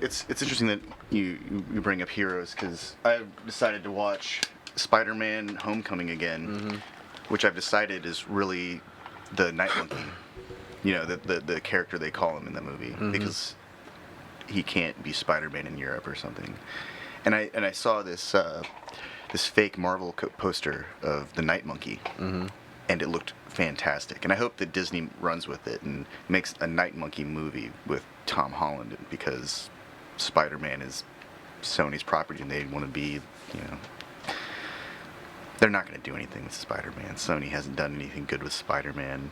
It's interesting that you bring up heroes, because I've decided to watch Spider-Man: Homecoming again, which I've decided is really the Night Monkey. The character they call him in the movie, because he can't be Spider-Man in Europe or something. And I saw this fake Marvel poster of the Night Monkey, and it looked fantastic. And I hope that Disney runs with it and makes a Night Monkey movie with Tom Holland, because Spider-Man is Sony's property, and they want to be, they're not going to do anything with Spider-Man. Sony hasn't done anything good with Spider-Man.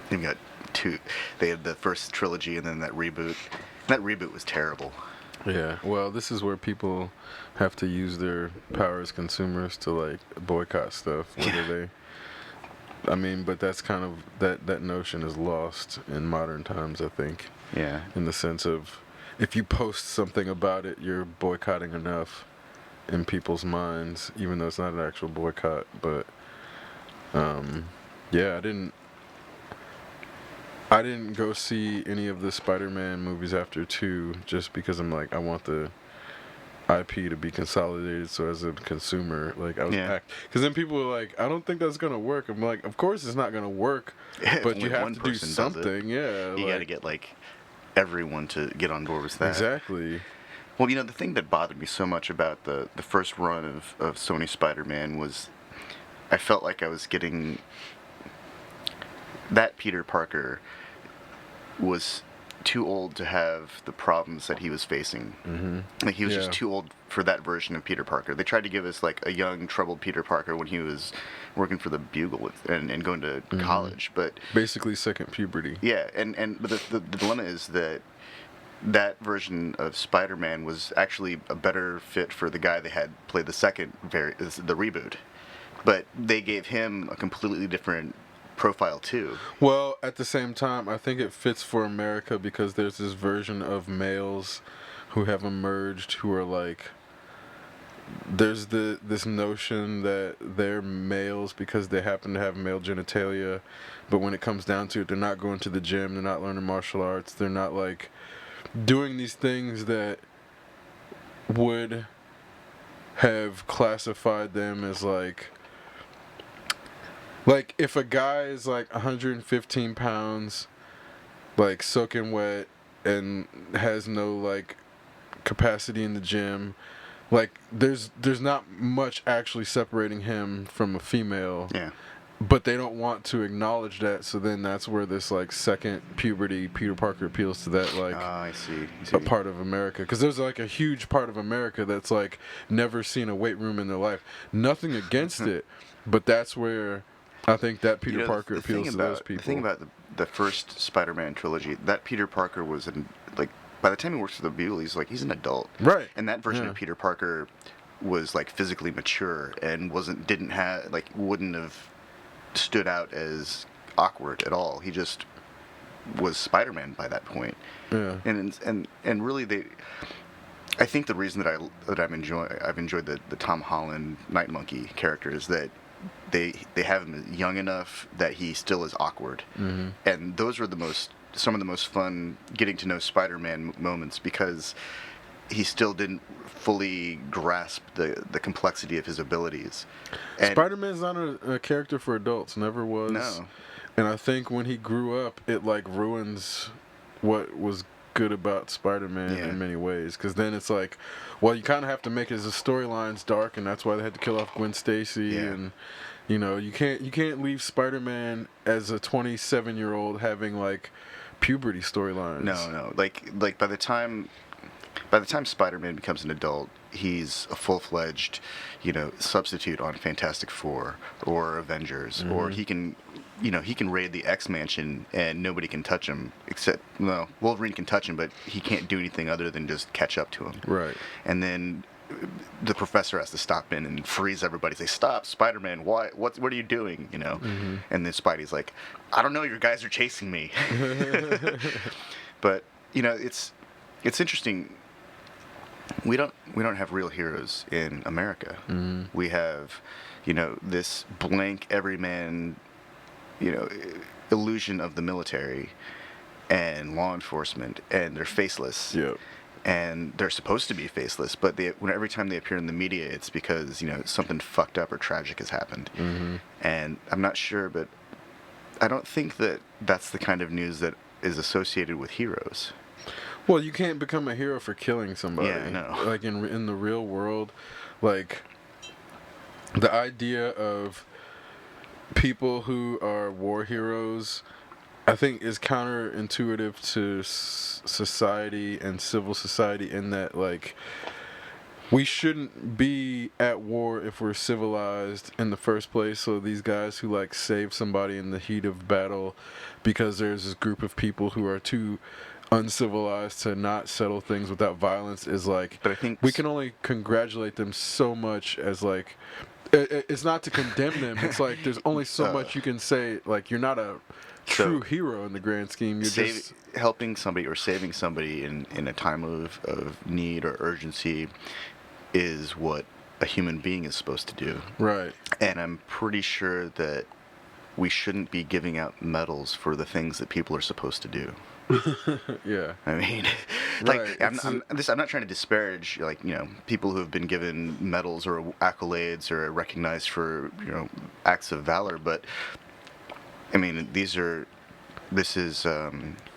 They've got they had the first trilogy and then that reboot. That reboot was terrible. Yeah, well, this is where people have to use their power as consumers to, like, boycott stuff. But that's kind of, that notion is lost in modern times, I think. Yeah. In the sense of, if you post something about it, you're boycotting enough in people's minds, even though it's not an actual boycott. But, yeah, I didn't go see any of the Spider-Man movies after 2 just because I'm like, I want the IP to be consolidated, so as a consumer, like, I was because then people were like, I don't think that's gonna work. I'm like, of course it's not gonna work, but you have to do something. Yeah, you got to get, like, everyone to get on board with that. Exactly. Well, the thing that bothered me so much about the first run of Sony Spider-Man was I felt like I was getting that Peter Parker was too old to have the problems that he was facing. Like, he was just too old for that version of Peter Parker. They tried to give us, like, a young, troubled Peter Parker when he was working for the Bugle and going to college, but basically second puberty. Yeah, but the dilemma is that version of Spider-Man was actually a better fit for the guy they had played the reboot, but they gave him a completely different profile too. Well, at the same time, I think it fits for America because there's this version of males who have emerged who are like, there's this notion that they're males because they happen to have male genitalia, but when it comes down to it, they're not going to the gym, they're not learning martial arts, they're not, like, doing these things that would have classified them as, like, if a guy is, like, 115 pounds, like, soaking wet, and has no, like, capacity in the gym, like, there's not much actually separating him from a female. Yeah. But they don't want to acknowledge that, so then that's where this, like, second puberty Peter Parker appeals to that, like, I see. a part of America. Because there's, like, a huge part of America that's, like, never seen a weight room in their life. Nothing against it, but that's where I think that Peter Parker appeals to those people. The thing about the first Spider-Man trilogy, that Peter Parker was, by the time he works for the Bugle, he's an adult. Right. And that version of Peter Parker was, like, physically mature and wouldn't have stood out as awkward at all. He just was Spider-Man by that point. Yeah. And really I think the reason that I've enjoyed the Tom Holland Night Monkey character is that they have him young enough that he still is awkward. And those are some of the most fun getting to know Spider-Man moments, because he still didn't fully grasp the complexity of his abilities. And Spider-Man's not a character for adults, never was. No. And I think when he grew up, it, like, ruins what was good about Spider-Man in many ways. Because then it's like, well, you kind of have to make his storylines dark, and that's why they had to kill off Gwen Stacy. Yeah. And, you can't leave Spider-Man as a 27-year-old having, like, puberty storylines. No. Like by the time Spider-Man becomes an adult, he's a full-fledged, substitute on Fantastic Four or Avengers, or he can raid the X-Mansion and nobody can touch him except, Wolverine can touch him, but he can't do anything other than just catch up to him. Right. And then the professor has to stop in and freeze everybody. Say, "Stop, Spider-Man! Why? What are you doing?" And then Spidey's like, "I don't know. Your guys are chasing me." But it's interesting. We don't have real heroes in America. We have, this blank everyman you know, illusion of the military and law enforcement, and they're faceless. Yep. And they're supposed to be faceless, but every time they appear in the media, it's because, you know, something fucked up or tragic has happened. Mm-hmm. And I'm not sure, but I don't think that that's the kind of news that is associated with heroes. Well, you can't become a hero for killing somebody. Yeah, I know. Like in the real world, like the idea of people who are war heroes, I think, is counterintuitive to society and civil society, in that, like, we shouldn't be at war if we're civilized in the first place. So these guys who, like, save somebody in the heat of battle because there's this group of people who are too uncivilized to not settle things without violence is like, but I think we can only congratulate them so much as, like, it's not to condemn them. It's like there's only so much you can say. Like, you're not a true hero in the grand scheme. You're just helping somebody or saving somebody in a time of need or urgency is what a human being is supposed to do. Right. And I'm pretty sure that we shouldn't be giving out medals for the things that people are supposed to do. Yeah. I mean, like, right. I'm not trying to disparage, like, you know, people who have been given medals or accolades or recognized for, you know, acts of valor, but I mean, this is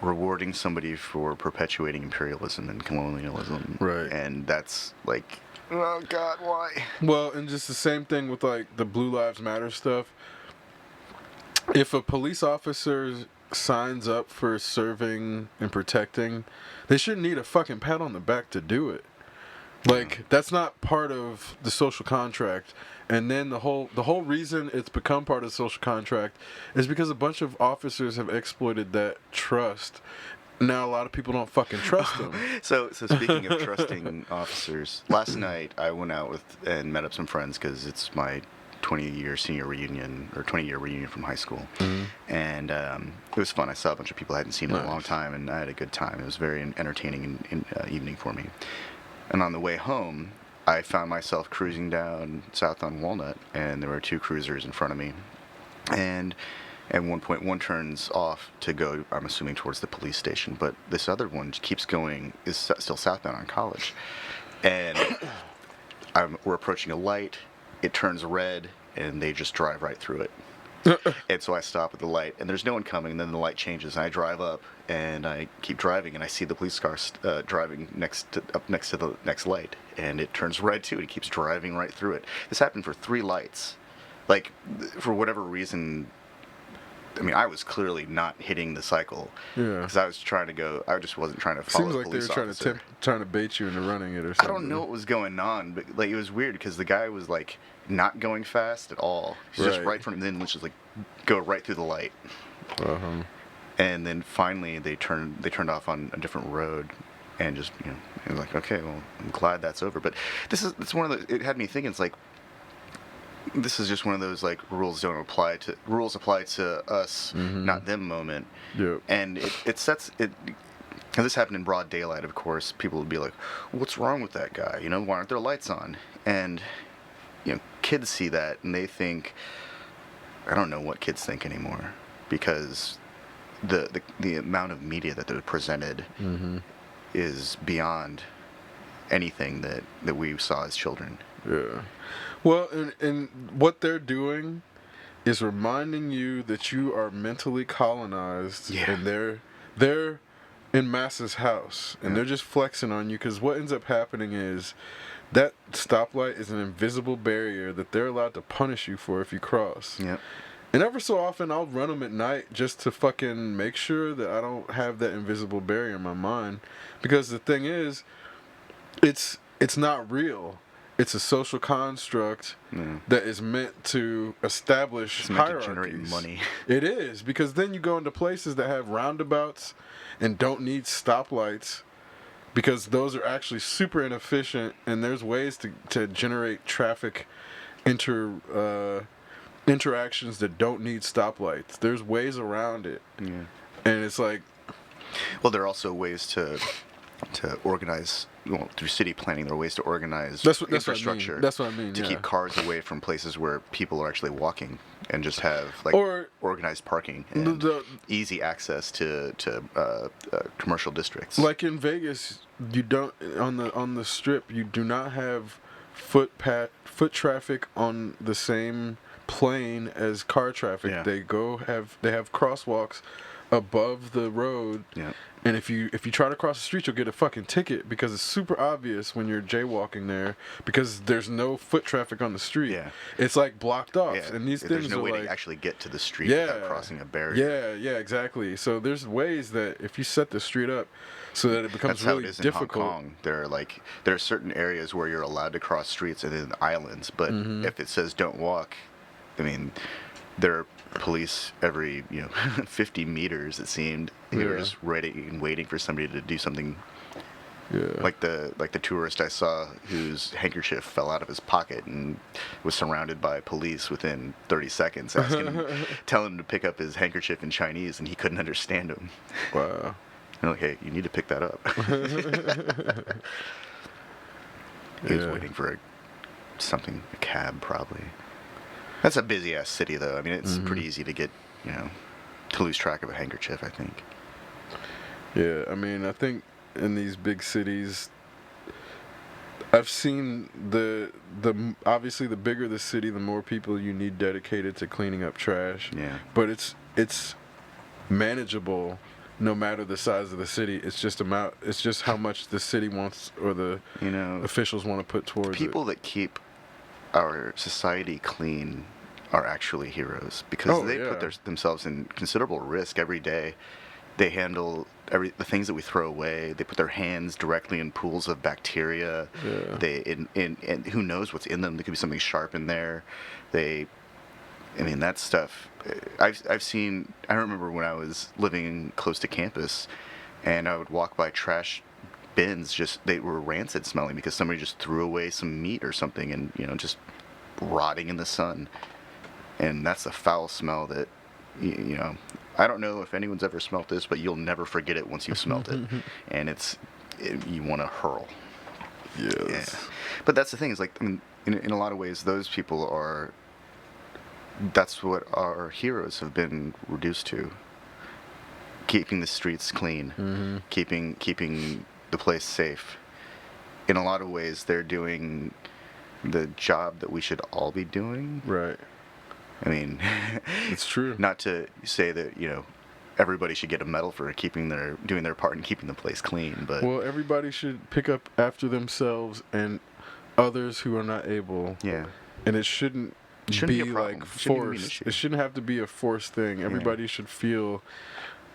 rewarding somebody for perpetuating imperialism and colonialism. Right. And that's like, oh God, why? Well, and just the same thing with, like, the Blue Lives Matter stuff. If a police officer signs up for serving and protecting, they shouldn't need a fucking pat on the back to do it. Like, that's not part of the social contract. And then the whole reason it's become part of the social contract is because a bunch of officers have exploited that trust. Now a lot of people don't fucking trust them. So speaking of trusting officers, last night I went out and met up some friends because it's my 20-year senior reunion, or 20-year reunion from high school. Mm-hmm. And it was fun. I saw a bunch of people I hadn't seen in a long time, and I had a good time. It was very entertaining evening for me. And on the way home, I found myself cruising down south on Walnut, and there were two cruisers in front of me. And at one point, one turns off to go, I'm assuming, towards the police station, but this other one keeps going, is still southbound on College. And we're approaching a light, it turns red, and they just drive right through it. And so I stop at the light, and there's no one coming, and then the light changes, and I drive up, and I keep driving, and I see the police car driving up next to the next light, and it turns red too, and it keeps driving right through it. This happened for 3 lights. Like, for whatever reason, I mean, I was clearly not hitting the cycle. Yeah. Because I was trying to go, I just wasn't trying to follow the police officer. Seems like they were trying to bait you into running it or something. I don't know what was going on, but, like, it was weird because the guy was, like, not going fast at all. He's just right in front of him, then let's just, like, go right through the light. Uh-huh. And then finally they turned off on a different road, and just, you know, it was like, okay, well, I'm glad that's over. But it's one of the, it had me thinking, it's like, this is just one of those, like, rules apply to us, not them moment. Yep. And it sets it. And this happened in broad daylight, of course. People would be like, what's wrong with that guy? You know, why aren't there lights on? And, you know, kids see that and they think, I don't know what kids think anymore, because the amount of media that they're presented is beyond anything that we saw as children. Yeah. Well, and what they're doing is reminding you that you are mentally colonized, and they're in Mass's house, and they're just flexing on you, because what ends up happening is that stoplight is an invisible barrier that they're allowed to punish you for if you cross. Yeah. And ever so often, I'll run them at night just to fucking make sure that I don't have that invisible barrier in my mind, because the thing is, it's not real. It's a social construct that is meant to establish hierarchies. To generate money. It is, because then you go into places that have roundabouts and don't need stoplights, because those are actually super inefficient, and there's ways to generate traffic interactions that don't need stoplights. There's ways around it. Yeah. And it's like, well, there are also ways to organize, well, through city planning, there are ways to organize infrastructure. That's what I mean. To keep cars away from places where people are actually walking, and just have, like, or organized parking and easy access to commercial districts. Like in Vegas, you don't on the strip. You do not have foot traffic on the same plane as car traffic. Yeah. They have crosswalks above the road. Yeah. And if you try to cross the street, you'll get a fucking ticket because it's super obvious when you're jaywalking there because there's no foot traffic on the street. Yeah. It's like blocked off. Yeah. And these There's things no are way like, to actually get to the street without crossing a barrier. Yeah, exactly. So there's ways that if you set the street up so that it becomes That's really how it is difficult. in Hong Kong. There are certain areas where you're allowed to cross streets and then islands, but if it says don't walk, I mean, there are police every 50 meters. It seemed they were just ready and waiting for somebody to do something. Yeah. Like the tourist I saw whose handkerchief fell out of his pocket and was surrounded by police within 30 seconds, telling him to pick up his handkerchief in Chinese, and he couldn't understand him. Wow. And like, hey, you need to pick that up. He was waiting for a cab probably. That's a busy ass city though. I mean, it's pretty easy to get, to lose track of a handkerchief, I think. Yeah, I mean, I think in these big cities, I've seen the obviously the bigger the city, the more people you need dedicated to cleaning up trash. Yeah. But it's manageable no matter the size of the city. It's just how much the city wants or the officials want to put towards people that keep our society clean are actually heroes because they put themselves in considerable risk every day. They handle the things that we throw away. They put their hands directly in pools of bacteria. Yeah. And who knows what's in them? There could be something sharp in there. That stuff. I've seen. I remember when I was living close to campus, and I would walk by trash bins. They were rancid smelling because somebody just threw away some meat or something, and just rotting in the sun. And that's a foul smell that I don't know if anyone's ever smelt this, but you'll never forget it once you've smelt it. And you want to hurl. Yes. Yeah. But that's the thing, is like, in a lot of ways, those people that's what our heroes have been reduced to. Keeping the streets clean, keeping the place safe. In a lot of ways, they're doing the job that we should all be doing. Right. I mean, it's true. Not to say that everybody should get a medal for doing their part in keeping the place clean, but everybody should pick up after themselves and others who are not able. Yeah. And it shouldn't be like forced. It shouldn't have to be a forced thing. Everybody should feel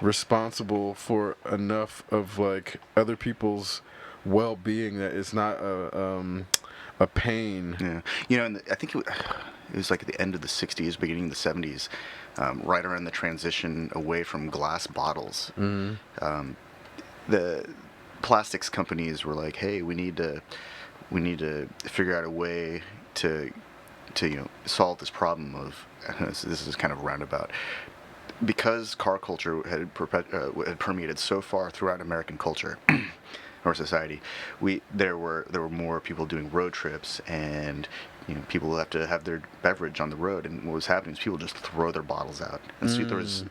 responsible for enough of like other people's well-being that it's not a pain. Yeah. And I think it was like at the end of the 60s, beginning of the 70s, right around the transition away from glass bottles. The plastics companies were like, hey, we need to figure out a way to solve this problem of this is kind of roundabout, because car culture had permeated so far throughout American culture or society. There were more people doing road trips, and people have to have their beverage on the road, and what was happening is people just throw their bottles out, and so there was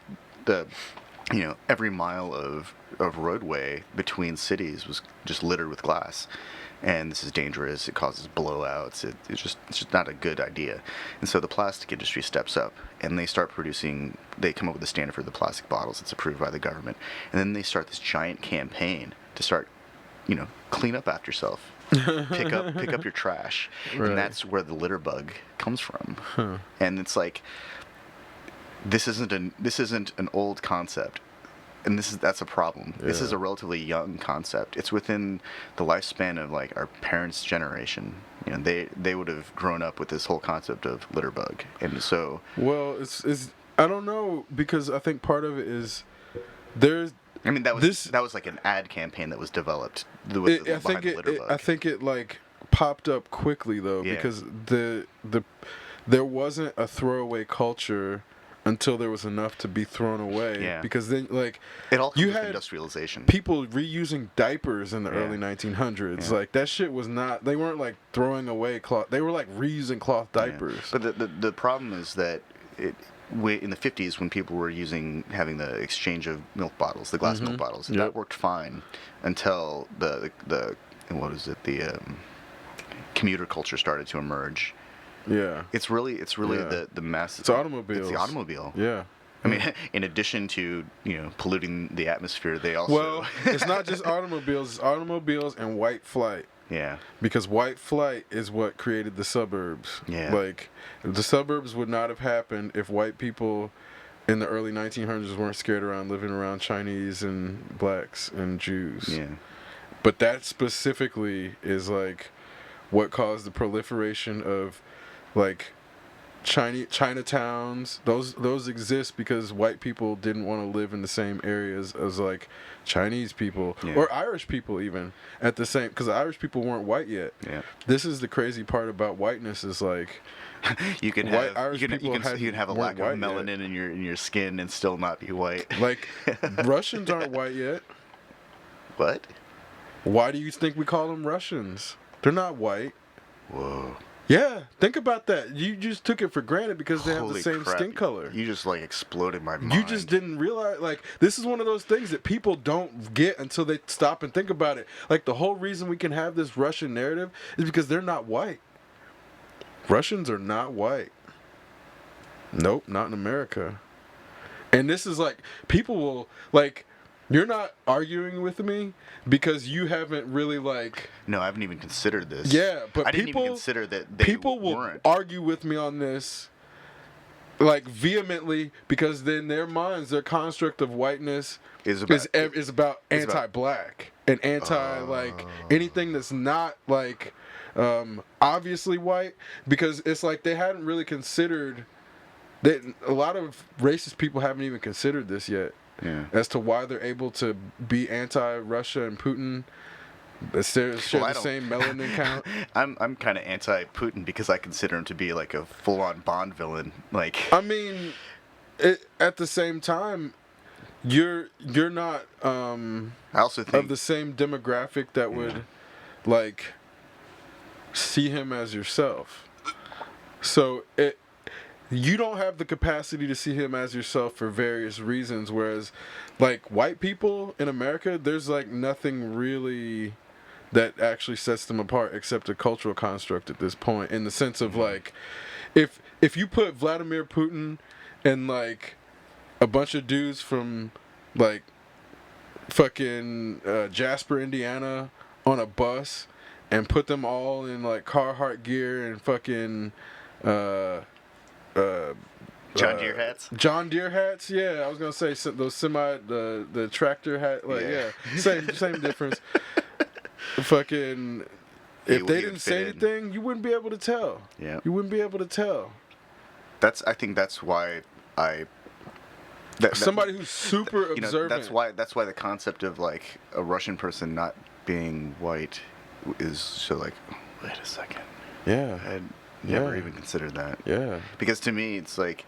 every mile of roadway between cities was just littered with glass. And this is dangerous. It causes blowouts. It's just not a good idea. And so the plastic industry steps up, and they start producing. They come up with a standard for the plastic bottles. It's approved by the government, and then they start this giant campaign to start, clean up after yourself, pick up your trash, right. And that's where the litter bug comes from. Huh. And it's like, this isn't an old concept. And that's a problem. Yeah. This is a relatively young concept. It's within the lifespan of like our parents' generation. They would have grown up with this whole concept of litter bug, and so. Well, it's I don't know, because I think part of it is there's. I mean, that was like an ad campaign that was developed behind the litter bug. I think it like popped up quickly though, because there wasn't a throwaway culture until there was enough to be thrown away. Yeah. Because then, like, it all comes you with had industrialization. People reusing diapers in the early 1900s. Yeah. Like, that shit was not. They weren't like throwing away cloth. They were like reusing cloth diapers. Yeah. But the problem is that in the 50s when people were having the exchange of milk bottles, the glass milk bottles, that worked fine until the what is it, the commuter culture started to emerge. Yeah. It's really the mass. It's automobiles. It's the automobile. Yeah. I mean, in addition to polluting the atmosphere, they also. Well, it's not just automobiles. It's automobiles and white flight. Yeah. Because white flight is what created the suburbs. Yeah. Like, the suburbs would not have happened if white people in the early 1900s weren't scared around living around Chinese and blacks and Jews. Yeah. But that specifically is like what caused the proliferation of like Chinatowns. Those exist because white people didn't want to live in the same areas as like Chinese people or Irish people even at the same, because Irish people weren't white yet. Yeah. This is the crazy part about whiteness is like you can white have Irish people you can have a lack of melanin in your skin and still not be white. Like Russians aren't white yet. What? Why do you think we call them Russians? They're not white. Whoa. Yeah, think about that. You just took it for granted because they have the same crap. skin color. You just like exploded my mind. You just didn't realize, like, this is one of those things that people don't get until they stop and think about it. Like, the whole reason we can have this Russian narrative is because they're not white. Russians are not white. Nope, not in America. And this is like, people will, like, you're not arguing with me because you haven't really like. No, I haven't even considered this. Yeah, but I didn't even consider that they people will weren't. argue with me on this, like vehemently, because in their minds, their construct of whiteness is about anti-black and anti like anything that's not like obviously white, because it's like they hadn't really considered that. A lot of racist people haven't even considered this yet. Yeah. As to why they're able to be anti-Russia and Putin, share the same melanin count. I'm kind of anti-Putin because I consider him to be like a full-on Bond villain. Like, I mean, at the same time, you're not I also think of the same demographic that would like see him as yourself. So you don't have the capacity to see him as yourself for various reasons, whereas like white people in America, there's like nothing really that actually sets them apart except a cultural construct at this point, in the sense of like if you put Vladimir Putin and like a bunch of dudes from like fucking Jasper, Indiana on a bus and put them all in like Carhartt gear and fucking John Deere hats. John Deere hats, yeah. I was gonna say those the tractor hat, like same difference. Fucking, if they didn't say anything, you wouldn't be able to tell. Yeah, you wouldn't be able to tell. I think that's why somebody who's super observant. That's why the concept of like a Russian person not being white is so like, wait a second. Yeah. I never even considered that. Yeah. Because to me, it's like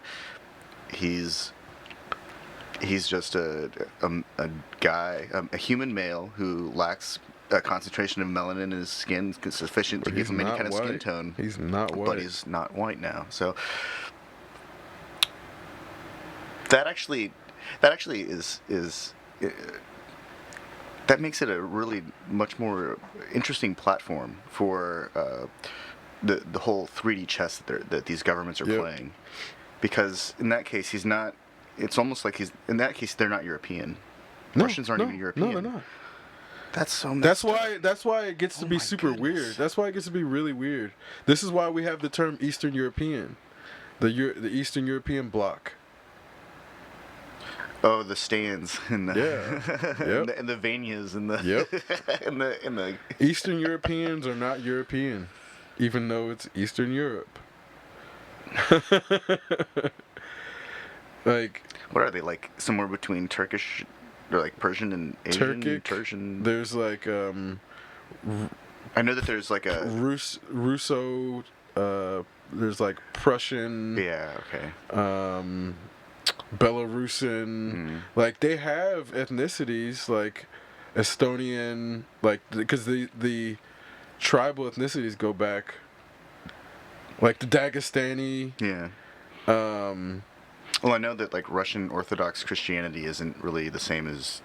he's just a guy, a human male who lacks a concentration of melanin in his skin sufficient to give him any kind of skin tone. He's not white. But he's not white now. So that actually is that makes it a really much more interesting platform for the whole 3D chess that these governments are playing, because in that case he's not. It's almost like in that case they're not European. Russians aren't even European. No, they're not. That's so. That's why it gets to be super weird. That's why it gets to be really weird. This is why we have the term Eastern European, the Eastern European bloc. Oh, the stands and the and the Vanias and the and the Eastern Europeans are not European, even though it's Eastern Europe. Like, what are they, like somewhere between Turkish or like Persian and Asian? Turkic. Persian. There's like I know that there's like a Russo. There's like Prussian. Yeah. Okay. Belarusian, like they have ethnicities like Estonian, like because the tribal ethnicities go back, like the Dagestani. Yeah. Well, I know that like Russian Orthodox Christianity isn't really the same as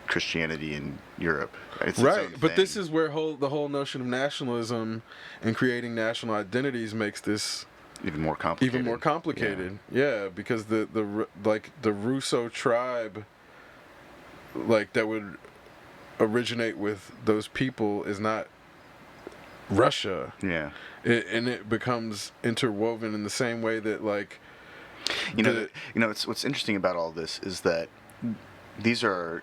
Christianity in Europe. It's its Right, own but this thing. is where the whole notion of nationalism and creating national identities makes this Even more even complicated. more complicated. Yeah, because the Russo tribe, like that would originate with those people, is not Russia. Yeah. And it becomes interwoven in the same way that like It's what's interesting about all this is that these are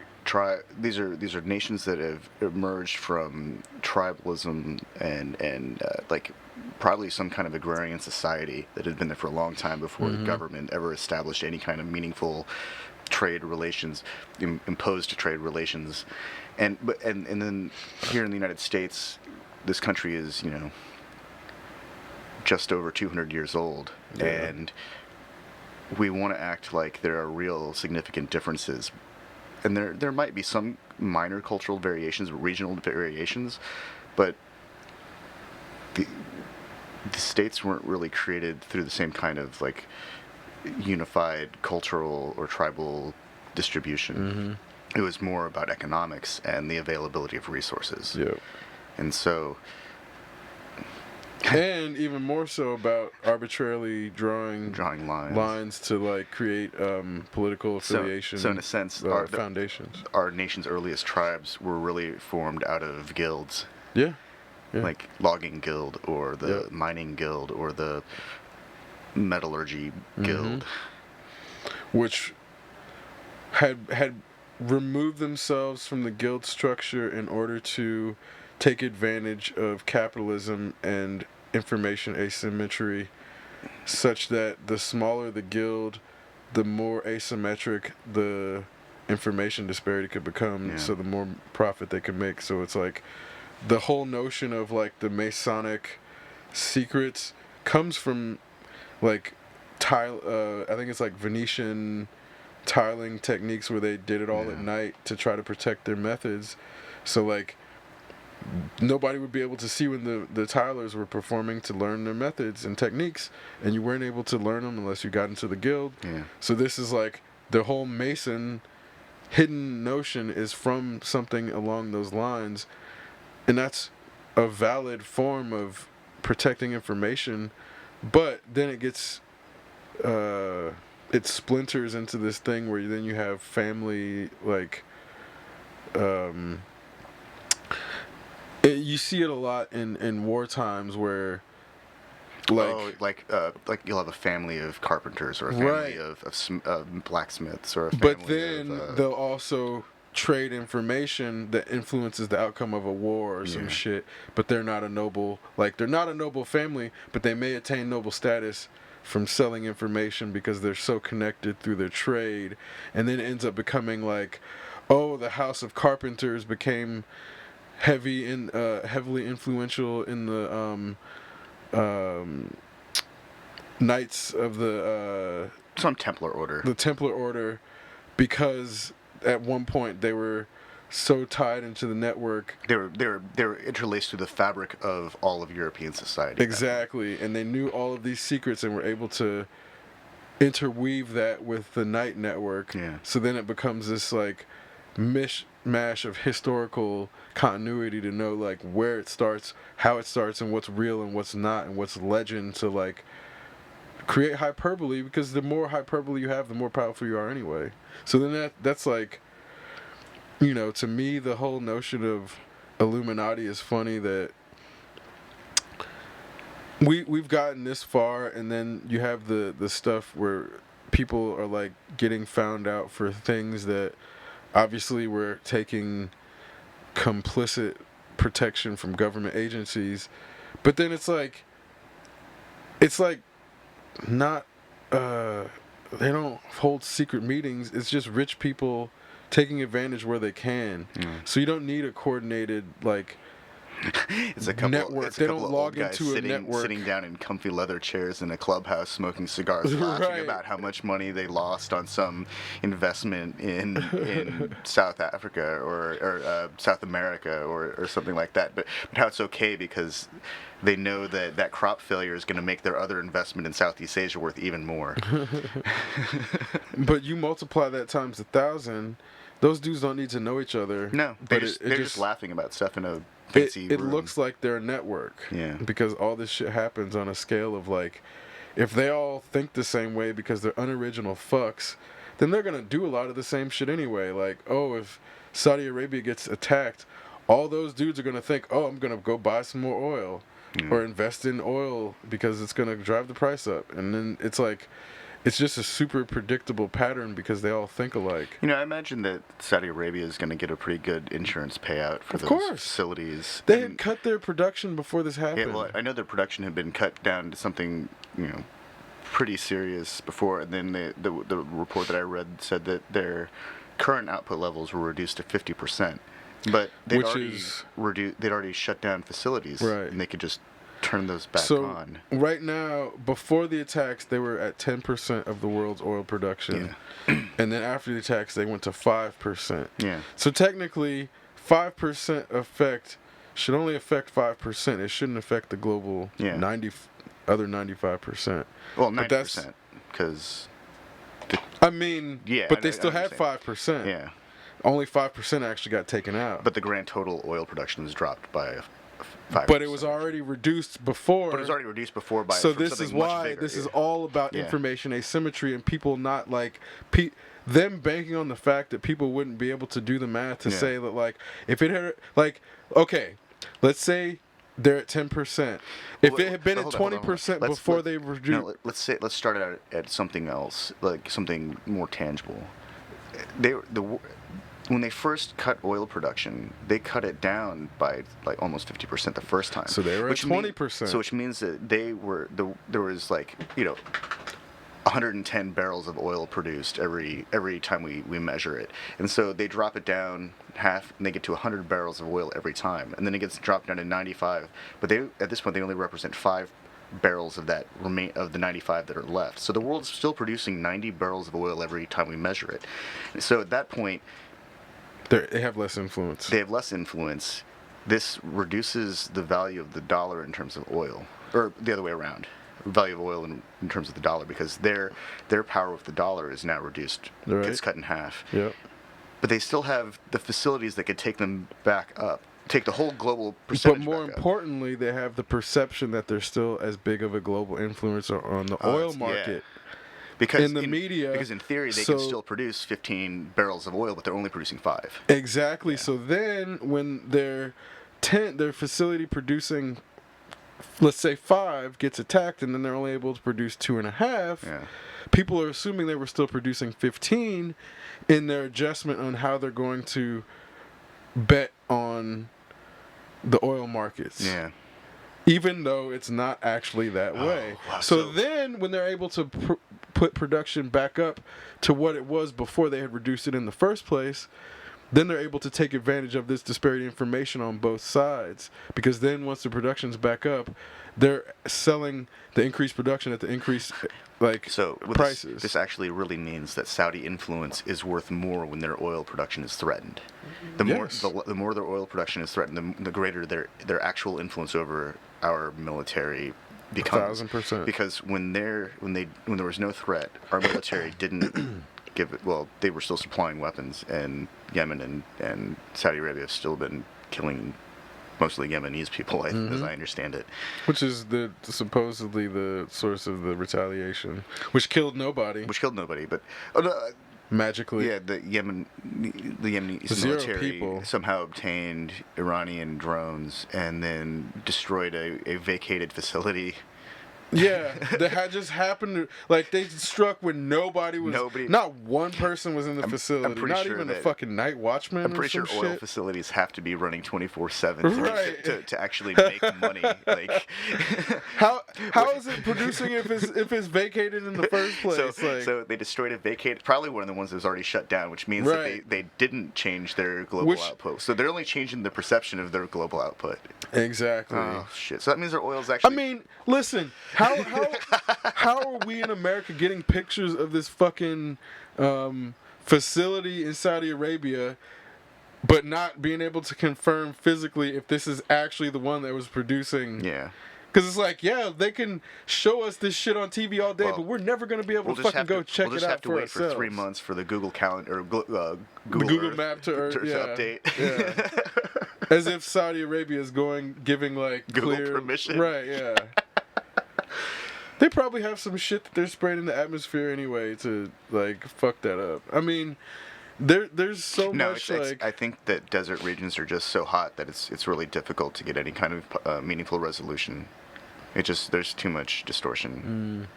these are nations that have emerged from tribalism and like probably some kind of agrarian society that had been there for a long time before the government ever established any kind of meaningful trade relations, imposed trade relations, and then here in the United States, this country is just over 200 years old, Yeah. and we want to act like there are real significant differences, and there might be some minor cultural variations, regional variations, but the states weren't really created through the same kind of like unified cultural or tribal distribution. It was more about economics and the availability of resources. Yeah. And so, And even more so about arbitrarily drawing lines to like create political affiliation. So in a sense, foundations. Our nation's earliest tribes were really formed out of guilds. Yeah. Like logging guild or the mining guild or the metallurgy guild, which had removed themselves from the guild structure in order to take advantage of capitalism and information asymmetry, such that the smaller the guild, the more asymmetric the information disparity could become, so the more profit they could make. So it's like the whole notion of like the Masonic secrets comes from like I think it's like Venetian tiling techniques where they did it all at night to try to protect their methods. So like nobody would be able to see when the tilers were performing to learn their methods and techniques, and you weren't able to learn them unless you got into the guild. So this is like the whole Mason hidden notion is from something along those lines, and that's a valid form of protecting information. But then it gets it splinters into this thing where then you have family like you see it a lot in war times where like you'll have a family of carpenters or a family of blacksmiths or a family but then they'll also trade information that influences the outcome of a war or some shit, but they're not a noble family, but they may attain noble status from selling information because they're so connected through their trade, and then it ends up becoming like, oh, the House of Carpenters became heavily influential in the Knights of the some Templar order. The Templar order, because at one point they were so tied into the network. They were interlaced through the fabric of all of European society. Exactly, and they knew all of these secrets and were able to interweave that with the Knight network. So then it becomes this like mishmash of historical continuity to know like where it starts, how it starts, and what's real and what's not, and what's legend, to like create hyperbole, because the more hyperbole you have, the more powerful you are anyway. So then that's like, to me, the whole notion of Illuminati is funny, that we've gotten this far, and then you have the stuff where people are like getting found out for things that obviously we're taking complicit protection from government agencies, but then it's like not they don't hold secret meetings. It's just rich people taking advantage where they can. So you don't need a coordinated like It's a couple. network. It's a They couple don't of log old guys into a sitting network. sitting down in comfy leather chairs in a clubhouse, smoking cigars, laughing Right. about how much money they lost on some investment in South Africa or South America or something like that. But how it's okay because they know that crop failure is going to make their other investment in Southeast Asia worth even more. But you multiply that times 1,000. Those dudes don't need to know each other. No, but they're just laughing about stuff in a fancy it room. looks like they're a network. Yeah. Because all this shit happens on a scale of like, if they all think the same way because they're unoriginal fucks, then they're gonna do a lot of the same shit anyway. Like, oh, if Saudi Arabia gets attacked, all those dudes are gonna think, oh, I'm gonna go buy some more oil, or invest in oil because it's gonna drive the price up. And then it's like, it's just a super predictable pattern because they all think alike. You know, I imagine that Saudi Arabia is going to get a pretty good insurance payout for Of those course. facilities. They had cut their production before this happened. Yeah, well, I know their production had been cut down to something, pretty serious before, and then the report that I read said that their current output levels were reduced to 50%. But they'd already shut down facilities, Right. and they could just turn those back so on. Right now, before the attacks, they were at 10% of the world's oil production, and then after the attacks, they went to 5%. Yeah. So technically, 5% effect should only affect 5%. It shouldn't affect the global other 95%. Well, 90%, because. I mean, Yeah, but they I still had understand. 5%. Yeah. Only 5% actually got taken out. But the grand total oil production was dropped by 5%. But it was already reduced before. But it was already reduced before by. So from this something is much why bigger. this is all about Yeah. information asymmetry and people not like them banking on the fact that people wouldn't be able to do the math to say that like if it had like okay, let's say they're at 10%. If it had been at 20% before they reduced, no, let's start out at something else, like something more tangible. When they first cut oil production, they cut it down by like almost 50% the first time. So they were at 20%. So which means that there was like 110 barrels of oil produced every time we measure it, and so they drop it down half, and they get to 100 barrels of oil every time, and then it gets dropped down to 95. But at this point they only represent 5 barrels of that of the 95 that are left. So the world's still producing 90 barrels of oil every time we measure it. So at that point. They have less influence. They have less influence. This reduces the value of the dollar in terms of oil, or the other way around, value of oil in terms of the dollar, because their power with the dollar is now reduced. Right. It's cut in half. Yep. But they still have the facilities that could take them back up, take the whole global percentage. But more back importantly, they have the perception that they're still as big of a global influencer on the oil market. Because in the media, because in theory they can still produce 15 barrels of oil, but they're only producing 5. Exactly. Yeah. So then, when their facility producing, let's say 5, gets attacked, and then they're only able to produce 2.5. Yeah. People are assuming they were still producing 15 in their adjustment on how they're going to bet on the oil markets. Yeah. Even though it's not actually that way. Wow. So then, when they're able to put production back up to what it was before they had reduced it in the first place, then they're able to take advantage of this disparity information on both sides. Because then, once the production's back up, they're selling the increased production at the increased prices. This actually really means that Saudi influence is worth more when their oil production is threatened. The more their oil production is threatened, the greater their actual influence over our military becomes. 1,000%. Because when there was no threat, our military didn't give it. Well, they were still supplying weapons, and Yemen and Saudi Arabia have still been killing mostly Yemenis people, as I understand it. Which is supposedly the source of the retaliation, which killed nobody. But magically, yeah, the Yemeni military somehow obtained Iranian drones and then destroyed a vacated facility Yeah, that had just happened to, like, they struck when nobody was. Not one person was in the facility. pretty Not sure even a that- fucking night watchman. I'm pretty or sure some oil shit. facilities have to be running 24/7 Right. to actually make money. Like, How is it producing if it's vacated in the first place? so they destroyed a vacated, probably one of the ones that was already shut down, which means that Right. they didn't change their global output. So they're only changing the perception of their global output. Exactly. Oh shit! So that means their oil's actually. I mean, listen, how are we in America getting pictures of this fucking facility in Saudi Arabia, but not being able to confirm physically if this is actually the one that was producing? Yeah. Because it's like, yeah, they can show us this shit on TV all day, Well, but we're never going to be able We'll to just fucking have go to, check we'll it just have out to for wait ourselves. for 3 months for the Google calendar or Google Google Earth Map to update. Yeah. As if Saudi Arabia is giving like Google clear permission. Right, yeah. They probably have some shit that they're spraying in the atmosphere anyway to like fuck that up. I mean, there's so much like. I think that desert regions are just so hot that it's really difficult to get any kind of meaningful resolution. There's too much distortion.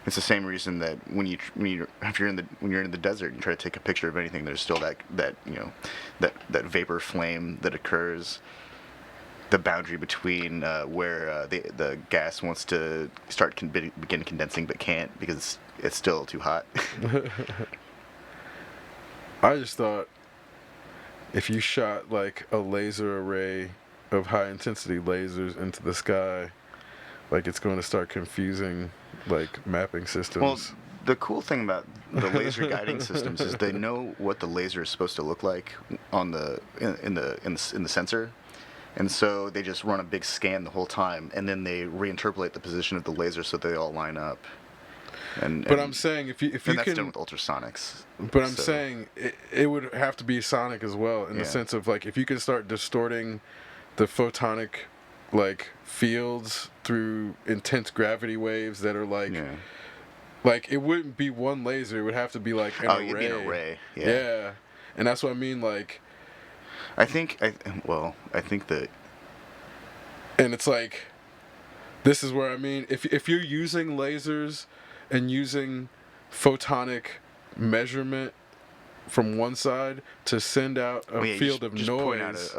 It's the same reason that when you're in the desert and you try to take a picture of anything, there's still that vapor flame that occurs. The boundary between where the gas wants to begin condensing but can't because it's still too hot. I just thought if you shot like a laser array of high intensity lasers into the sky, like it's going to start confusing like mapping systems. Well, the cool thing about the laser guiding systems is they know what the laser is supposed to look like on in the sensor, and so they just run a big scan the whole time, and then they reinterpolate the position of the laser so they all line up. But I'm saying if you that's can, done with ultrasonics. but I'm saying it would have to be sonic as well in the sense of like if you can start distorting the photonic like fields through intense gravity waves that are like like it wouldn't be one laser, it would have to be like an array. You'd be an array. Yeah. And that's what I mean, like I think that and it's like this is where I mean if you're using lasers and using photonic measurement from one side to send out a field of just noise.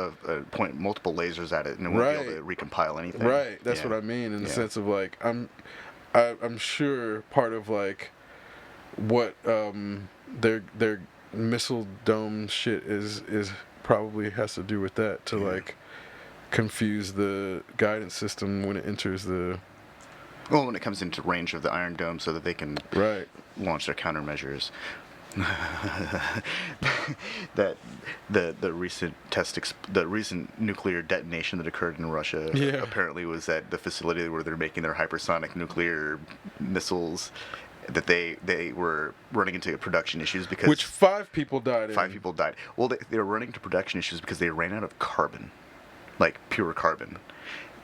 Point multiple lasers at it, and it won't be able to recompile anything. Right, that's what I mean in the sense of like I'm sure part of like what their missile dome shit is probably has to do with that to like confuse the guidance system when it enters the. Well, when it comes into range of the Iron Dome, so that they can launch their countermeasures. That the recent the recent nuclear detonation that occurred in Russia apparently was at the facility where they're making their hypersonic nuclear missiles. That they were running into production issues because which 5 people died. 5 people died. Well, they were running into production issues because they ran out of carbon, like pure carbon,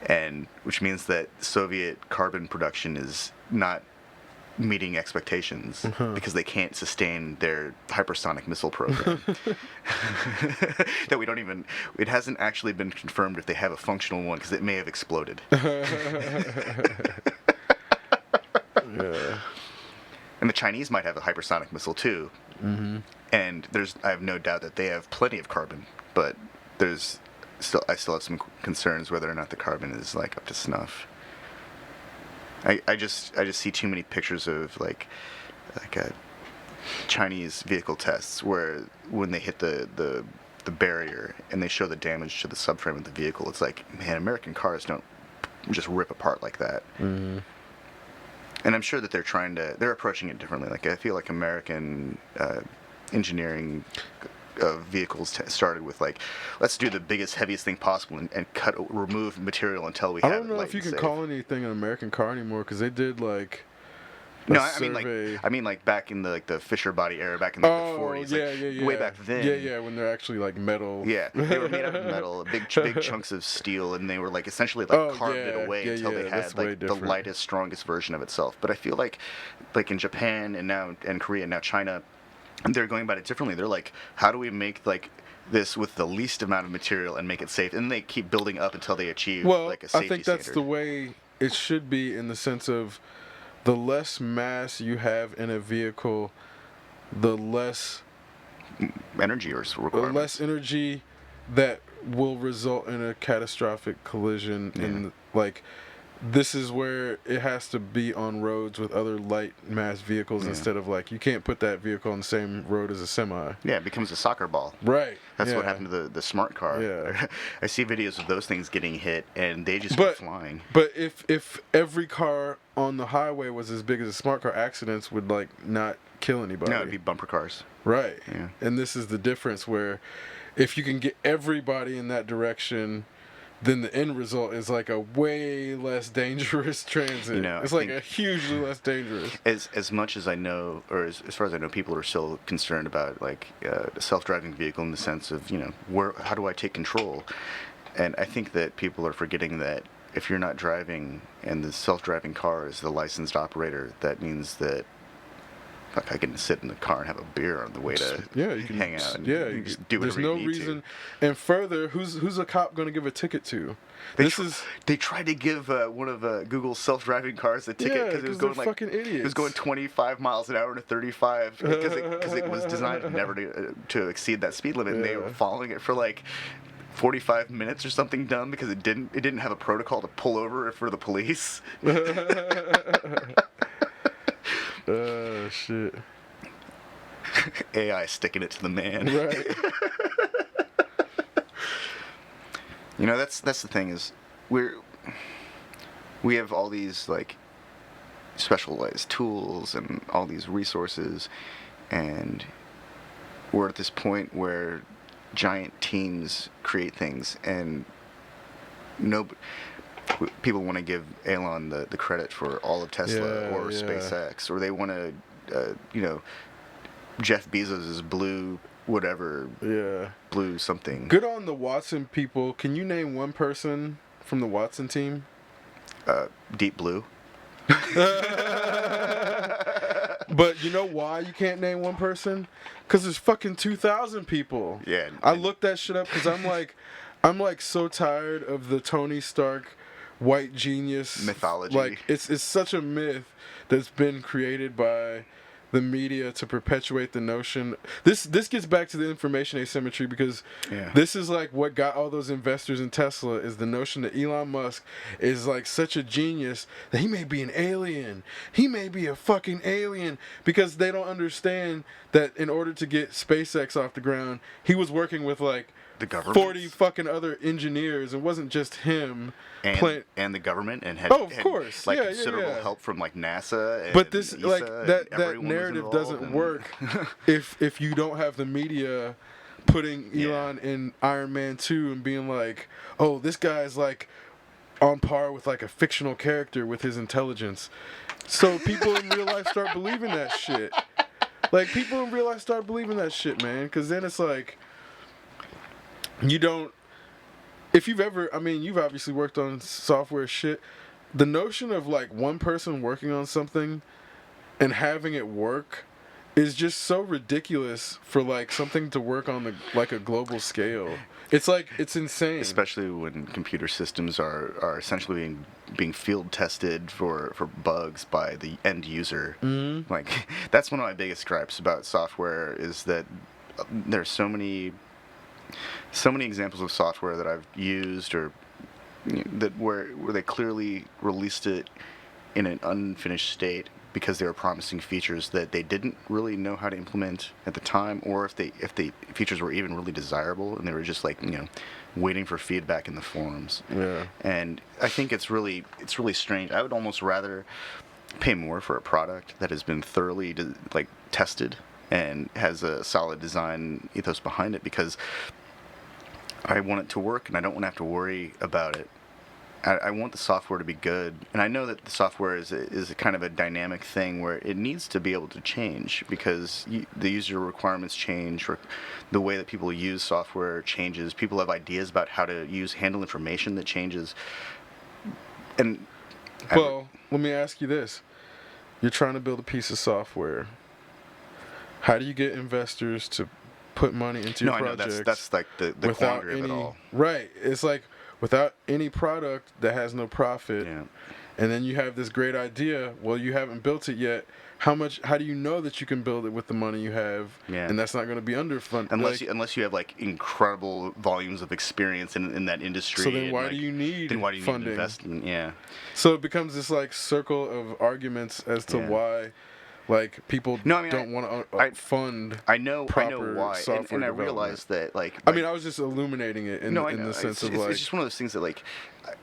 and which means that Soviet carbon production is not meeting expectations because they can't sustain their hypersonic missile program. That we don't even. It hasn't actually been confirmed if they have a functional one because it may have exploded. And the Chinese might have a hypersonic missile too. And I have no doubt that they have plenty of carbon, but I still have some concerns whether or not the carbon is like up to snuff. I just see too many pictures of like Chinese vehicle tests where when they hit the barrier and they show the damage to the subframe of the vehicle, it's like, man, American cars don't just rip apart like that. And I'm sure that they're approaching it differently. Like I feel like American engineering vehicles started with like, let's do the biggest, heaviest thing possible and remove material until we have it. I don't know if you can call anything an American car anymore because they did like. I mean like back in the Fisher body era, back in the 40s, way back then. When they're actually like metal. Yeah, they were made out of metal, big chunks of steel, and they were like essentially like carved it away until they had like the lightest, strongest version of itself. But I feel like in Japan and Korea and now China, they're going about it differently. They're like, how do we make like this with the least amount of material and make it safe? And they keep building up until they achieve like a safety I think that's standard. the way it should be in the sense of the less mass you have in a vehicle, the less energy or requirements. less energy that will result in a catastrophic collision. And like, this is where it has to be on roads with other light mass vehicles instead of like, you can't put that vehicle on the same road as a semi. Yeah, it becomes a soccer ball. Right. That's what happened to the smart car. Yeah. I see videos of those things getting hit, and they just go flying. But if every car on the highway was as big as a smart car, accidents would like not kill anybody. No, it'd be bumper cars. Right. Yeah. And this is the difference where if you can get everybody in that direction, then the end result is like a way less dangerous transit. You know, it's like a hugely less dangerous. As much as I know, or as far as I know, people are still concerned about like a self-driving vehicle in the sense of, you know, how do I take control? And I think that people are forgetting that if you're not driving and the self-driving car is the licensed operator, that means that like I can sit in the car and have a beer on the way to you can hang out. And you can just do there's whatever no you need reason. to. And further, who's a cop going to give a ticket to? They tried to give one of Google's self-driving cars a ticket because it was going like fucking idiots. It was going 25 miles an hour to 35 because it was designed never to exceed that speed limit, and they were following it for like 45 minutes or something dumb because it didn't have a protocol to pull over for the police. Shit. AI sticking it to the man. Right. You know, that's the thing is we have all these like specialized tools and all these resources, and we're at this point where giant teams create things, and people want to give Elon the credit for all of Tesla or SpaceX, or they want to, you know, Jeff Bezos' blue whatever. Yeah. Blue something. Good on the Watson people. Can you name one person from the Watson team? Deep Blue. But you know why you can't name one person? Because there's fucking 2,000 people. Yeah. I looked that shit up because I'm like so tired of the Tony Stark white genius mythology. Like it's such a myth that's been created by the media to perpetuate the notion. This gets back to the information asymmetry, because this is like what got all those investors in Tesla, is the notion that Elon Musk is like such a genius that he may be an alien. He may be a fucking alien, because they don't understand that in order to get SpaceX off the ground, he was working with like the government, 40 fucking other engineers. It wasn't just him. And the government, and had, of course, like considerable help from like NASA. And but this ESA, like that narrative doesn't work if you don't have the media putting Elon in Iron Man 2 and being like, oh, this guy's like on par with like a fictional character with his intelligence. So people in real life start believing that shit. Like people in real life start believing that shit, man. Because then it's like, you don't. If you've ever, I mean, you've obviously worked on software shit. The notion of like one person working on something and having it work is just so ridiculous for like something to work on like a global scale. It's like, it's insane. Especially when computer systems are essentially being field tested for bugs by the end user. Mm-hmm. Like, that's one of my biggest gripes about software, is that there's so many examples of software that I've used, or that where they clearly released it in an unfinished state because they were promising features that they didn't really know how to implement at the time, or if the features were even really desirable, and they were just like, waiting for feedback in the forums. Yeah. And I think it's really strange. I would almost rather pay more for a product that has been thoroughly tested and has a solid design ethos behind it, because I want it to work and I don't want to have to worry about it. I want the software to be good, and I know that the software is a kind of a dynamic thing where it needs to be able to change, because the user requirements change, or the way that people use software changes. People have ideas about how to handle information that changes. And well, let me ask you this: you're trying to build a piece of software. How do you get investors to put money into your projects? I know that's like the quandary of it all. Right. It's like, without any product that has no profit, And then you have this great idea. Well, you haven't built it yet. How do you know that you can build it with the money you have? Yeah. And that's not going to be underfunded. Unless you have like incredible volumes of experience in that industry. So then why do you need funding? Investment? Yeah. So it becomes this like circle of arguments as to why like people don't want to fund I know why, software and I development. realize that like I mean, I was just illuminating it in the sense of like it's just one of those things that like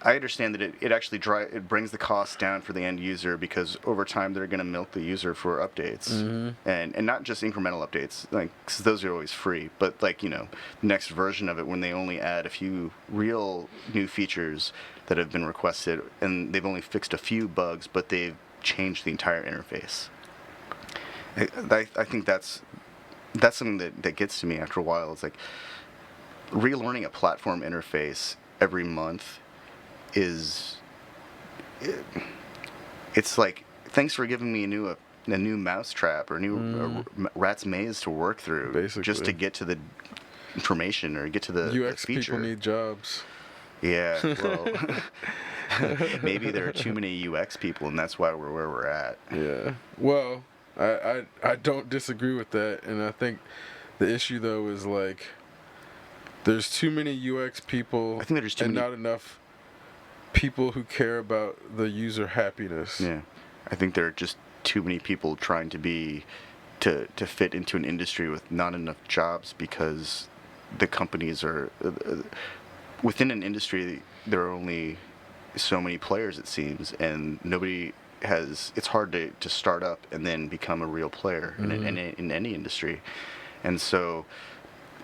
I understand that it actually it brings the cost down for the end user, because over time they're going to milk the user for updates, and not just incremental updates, like 'cause those are always free, but like the next version of it when they only add a few real new features that have been requested, and they've only fixed a few bugs, but they've changed the entire interface. I think that's something that gets to me after a while. It's like relearning a platform interface every month it's like, thanks for giving me a new mousetrap or a new rat's maze to work through, basically, just to get to the information or get to the UX feature. people need jobs. Yeah, well, maybe there are too many UX people, and that's why we're where we're at. Yeah. Well, I don't disagree with that, and I think the issue though is like there's too many UX people. I think there's too many, not enough people who care about the user happiness. Yeah, I think there are just too many people trying to fit into an industry with not enough jobs, because the companies are within an industry. There are only so many players, it seems, and nobody has. It's hard to start up and then become a real player in any industry, and so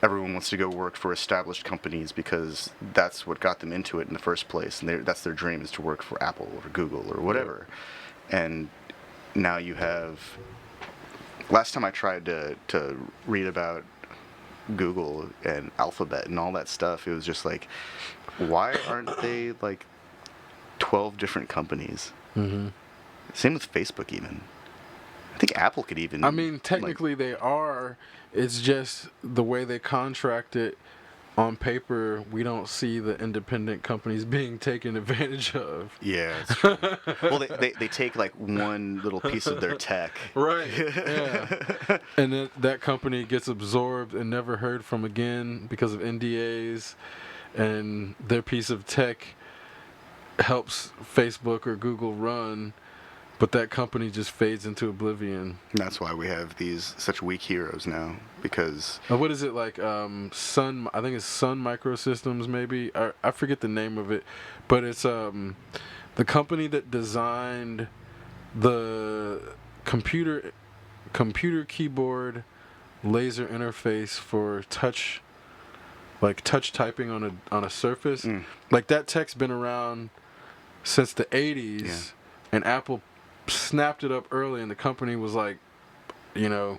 everyone wants to go work for established companies because that's what got them into it in the first place, and that's their dream, is to work for Apple or Google or whatever. And now you have. Last time I tried to read about Google and Alphabet and all that stuff, it was just like, why aren't they like 12 different companies? Same with Facebook even. I think Apple could even... I mean, technically they are. It's just the way they contract it on paper, we don't see the independent companies being taken advantage of. Yeah, it's true. Well, they take like one little piece of their tech. Right, yeah. And then that company gets absorbed and never heard from again because of NDAs, and their piece of tech helps Facebook or Google run, but that company just fades into oblivion. And that's why we have such weak heroes now, because... What is it, like, Sun, I think it's Sun Microsystems, maybe? I forget the name of it, but it's the company that designed the computer keyboard laser interface for touch typing on a Surface. Like, that tech's been around since the 80s, and Apple snapped it up early, and the company was like, the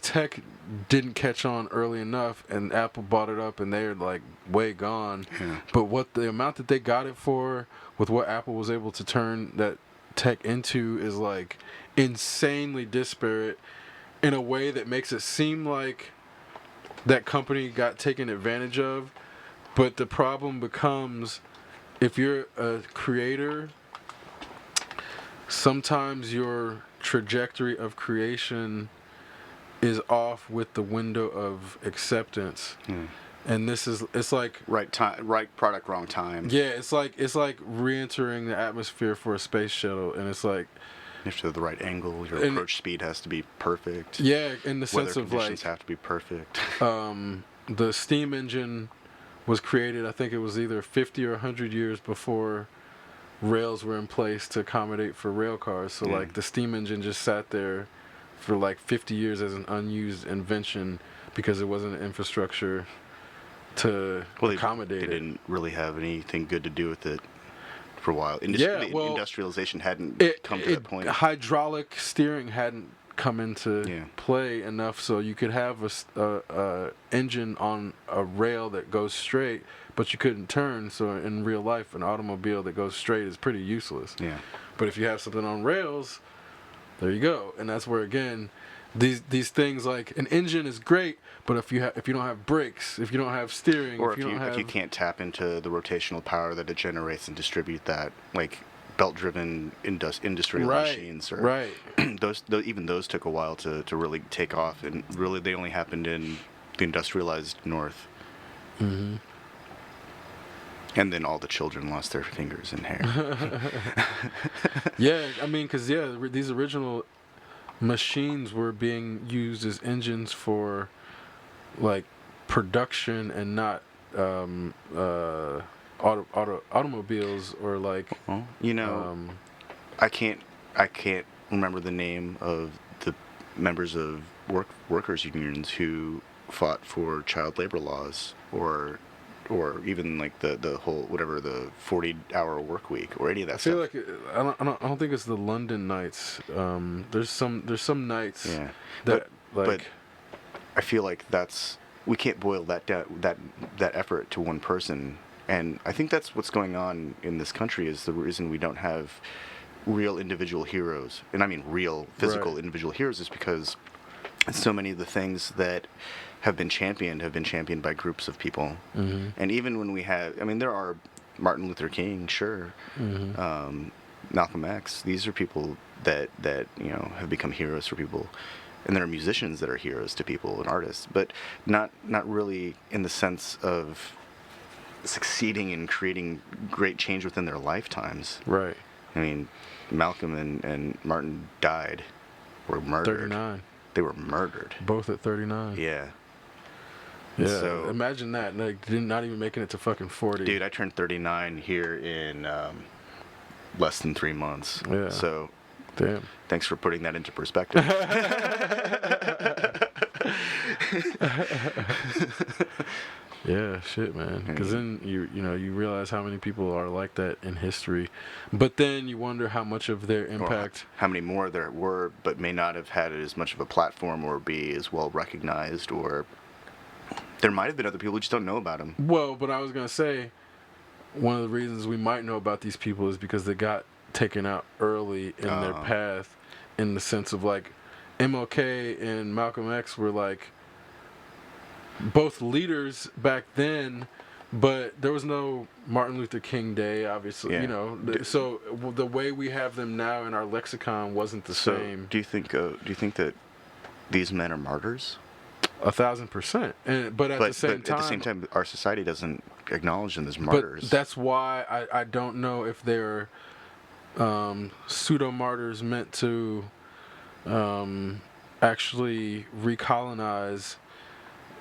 tech didn't catch on early enough, and Apple bought it up, and they're like way gone. But the amount that they got it for, with what Apple was able to turn that tech into, is like insanely disparate in a way that makes it seem like that company got taken advantage of. But the problem becomes, if you're a creator, sometimes your trajectory of creation is off with the window of acceptance. And it's like right product, wrong time. Yeah, it's like re-entering the atmosphere for a space shuttle, and it's like you have to have the right angle. Your approach speed has to be perfect. Yeah, in the sense of like, weather conditions have to be perfect. The steam engine was created, I think it was either 50 or 100 years before rails were in place to accommodate for rail cars. So like the steam engine just sat there for like 50 years as an unused invention because it wasn't an infrastructure to accommodate it. They didn't really have anything good to do with it for a while. Industrialization hadn't come to that point. Hydraulic steering hadn't come into play enough, so you could have a engine on a rail that goes straight, but you couldn't turn. So in real life, an automobile that goes straight is pretty useless. But if you have something on rails, there you go. And that's where, again, these things like an engine is great, but if you don't have brakes, if you don't have steering, or if you can't tap into the rotational power that it generates and distribute that, like belt-driven industrial machines, or right. even those took a while to really take off, and really they only happened in the industrialized North. Mm-hmm. And then all the children lost their fingers and hair. Yeah, I mean, because these original machines were being used as engines for like production and not automobiles or like. Well, I can't remember the name of the members of workers unions who fought for child labor laws, or even like the whole whatever, the 40-hour work week, or any of that stuff. I feel like I don't think it's the London nights. There's some nights that but I feel like we can't boil that effort to one person, and I think that's what's going on in this country, is the reason we don't have real individual heroes, and I mean real physical individual heroes, is because so many of the things that have been championed by groups of people. Mm-hmm. And even when there are Martin Luther King, sure, Malcolm X. These are people that have become heroes for people, and there are musicians that are heroes to people and artists, but not really in the sense of succeeding in creating great change within their lifetimes. Right. I mean, Malcolm and Martin were murdered. 39. They were murdered. Both at 39. Yeah. Yeah. So, imagine that. Like, not even making it to fucking 40. Dude, I turned 39 here in less than 3 months. Yeah. So, damn. Thanks for putting that into perspective. Yeah, shit, man. Because then you realize how many people are like that in history, but then you wonder how much of their impact, how many more there were, but may not have had as much of a platform or be as well recognized, or there might have been other people who just don't know about them. Well, but I was gonna say, one of the reasons we might know about these people is because they got taken out early in their path, in the sense of like, MLK and Malcolm X were like both leaders back then, but there was no Martin Luther King Day, obviously. Yeah. So the way we have them now in our lexicon wasn't the same. Do you think that these men are martyrs? 1,000%. But at the same time, our society doesn't acknowledge them as martyrs. But that's why I don't know if they're pseudo martyrs meant to actually recolonize.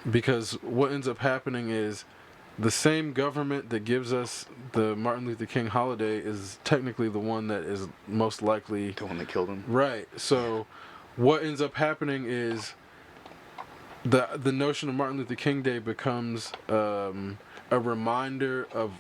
Because what ends up happening is the same government that gives us the Martin Luther King holiday is technically the one that is most likely the one that killed him. Right. So what ends up happening is the notion of Martin Luther King Day becomes a reminder of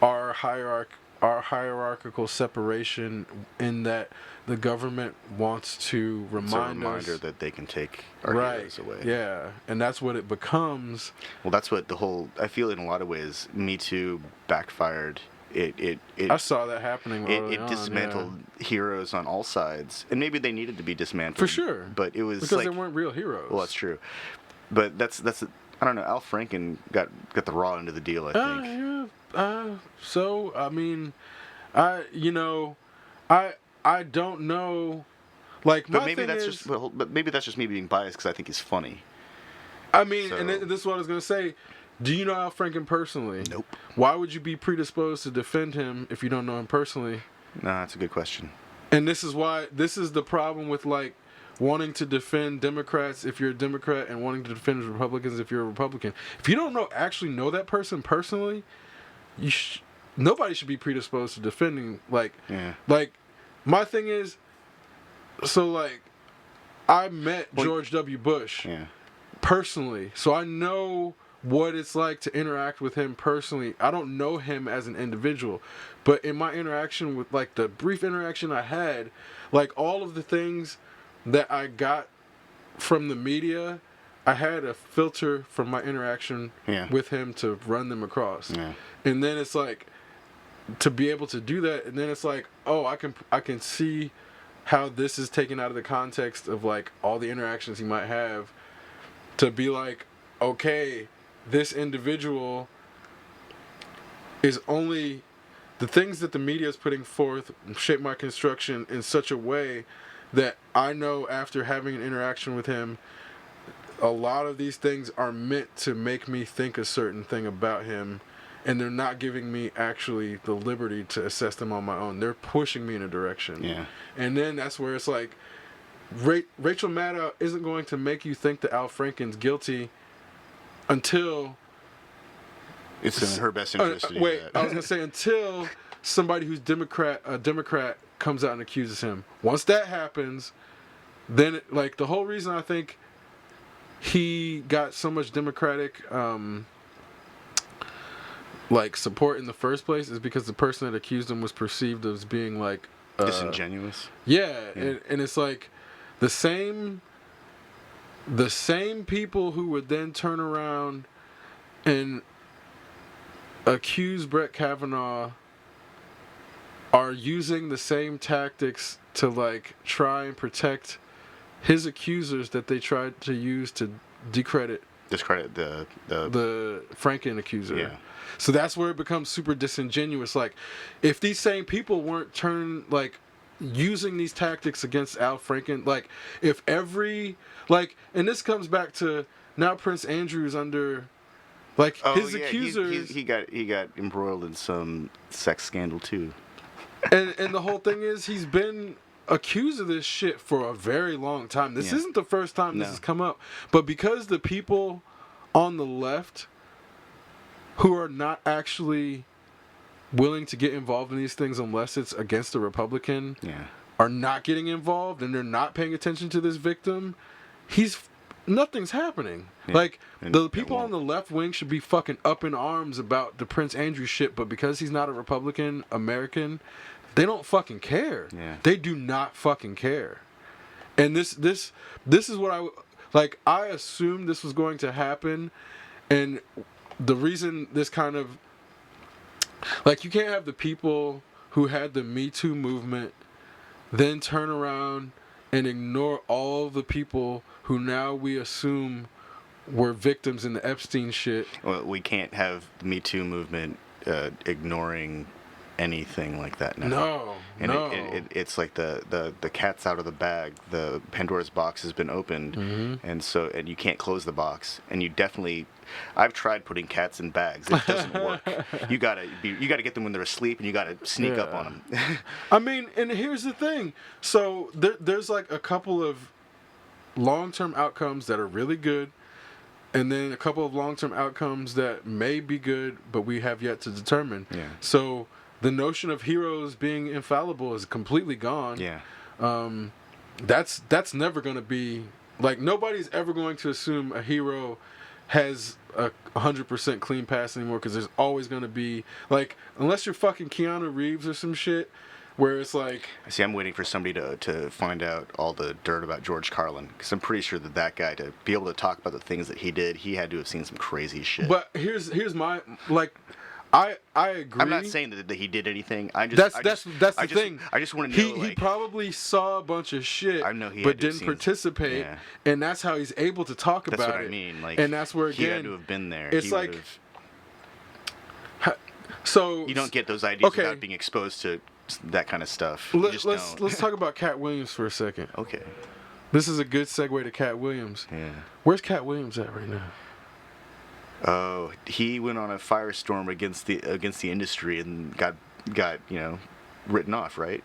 our hierarchical separation, in that the government wants to remind us that they can take our heroes away. Yeah, and that's what it becomes. Well, that's what I feel in a lot of ways, Me Too backfired. I saw that happening early on. It dismantled heroes on all sides, and maybe they needed to be dismantled. For sure. But it was because they weren't real heroes. Well, that's true. But that's I don't know. Al Franken got the raw end of the deal, I think. So I mean, I don't know. Like, but maybe that's just me being biased, because I think he's funny. I mean, and this is what I was gonna say. Do you know Al Franken personally? Nope. Why would you be predisposed to defend him if you don't know him personally? No, that's a good question. And this is the problem with like wanting to defend Democrats if you're a Democrat, and wanting to defend Republicans if you're a Republican. If you don't actually know that person personally, nobody should be predisposed to defending. Like, my thing is, so like, I met George W. Bush personally, so I know what it's like to interact with him personally. I don't know him as an individual, but in my interaction with, like, the brief interaction I had, like, all of the things that I got from the media, I had a filter from my interaction with him to run them across. And then it's like, to be able to do that, and then it's like, oh, I can see how this is taken out of the context of like all the interactions he might have, to be like, okay, this individual is only the things that the media is putting forth shape my construction in such a way that I know after having an interaction with him, a lot of these things are meant to make me think a certain thing about him, and they're not giving me actually the liberty to assess them on my own. They're pushing me in a direction. Yeah. And then that's where it's like, Rachel Maddow isn't going to make you think that Al Franken's guilty until... It's in her best interest to do wait, that. I was going to say until somebody who's a Democrat comes out and accuses him. Once that happens, then like the whole reason I think he got so much Democratic like support in the first place is because the person that accused him was perceived as being like disingenuous. Yeah. And it's like the same people who would then turn around and accuse Brett Kavanaugh are using the same tactics to like try and protect his accusers that they tried to use to discredit the Franken accuser. Yeah. So that's where it becomes super disingenuous. Like, if these same people weren't using these tactics against Al Franken, like, if every, like, and this comes back to now Prince Andrew's under, like, his accusers. He got embroiled in some sex scandal too. And the whole thing is he's been accused of this shit for a very long time. This isn't the first time this has come up. But because the people on the left who are not actually willing to get involved in these things unless it's against a Republican are not getting involved and they're not paying attention to this victim, nothing's happening. Like, the people on the left wing should be fucking up in arms about the Prince Andrew shit, but because he's not a Republican American, they don't fucking care. Yeah. They do not fucking care. And this is what I assumed this was going to happen, and the reason this kind of, like, you can't have the people who had the Me Too movement then turn around and ignore all the people who now we assume were victims in the Epstein shit. Well, we can't have the Me Too movement ignoring anything like that now. No. It's like the cat's out of the bag. The Pandora's box has been opened, and you can't close the box. And you definitely, I've tried putting cats in bags. It doesn't work. You gotta get them when they're asleep, and you gotta sneak up on them. I mean, and here's the thing. So there's like a couple of long-term outcomes that are really good, and then a couple of long-term outcomes that may be good, but we have yet to determine. Yeah. So the notion of heroes being infallible is completely gone. Yeah. That's never going to be, like, nobody's ever going to assume a hero has a 100% clean pass anymore, because there's always going to be, like, unless you're fucking Keanu Reeves or some shit, where it's like... See, I'm waiting for somebody to find out all the dirt about George Carlin, because I'm pretty sure that guy, to be able to talk about the things that he did, he had to have seen some crazy shit. But here's my, like... I agree. I'm not saying that he did anything. That's the thing. I just want to know. He probably saw a bunch of shit, I know but didn't participate, and that's how he's able to talk about it. That's what I mean. Like, and that's where, again, he had to have been there. It's like, so you don't get those ideas without being exposed to that kind of stuff. Let's talk about Cat Williams for a second. Okay. This is a good segue to Cat Williams. Yeah. Where's Cat Williams at right now? Oh, he went on a firestorm against the industry and got written off, right?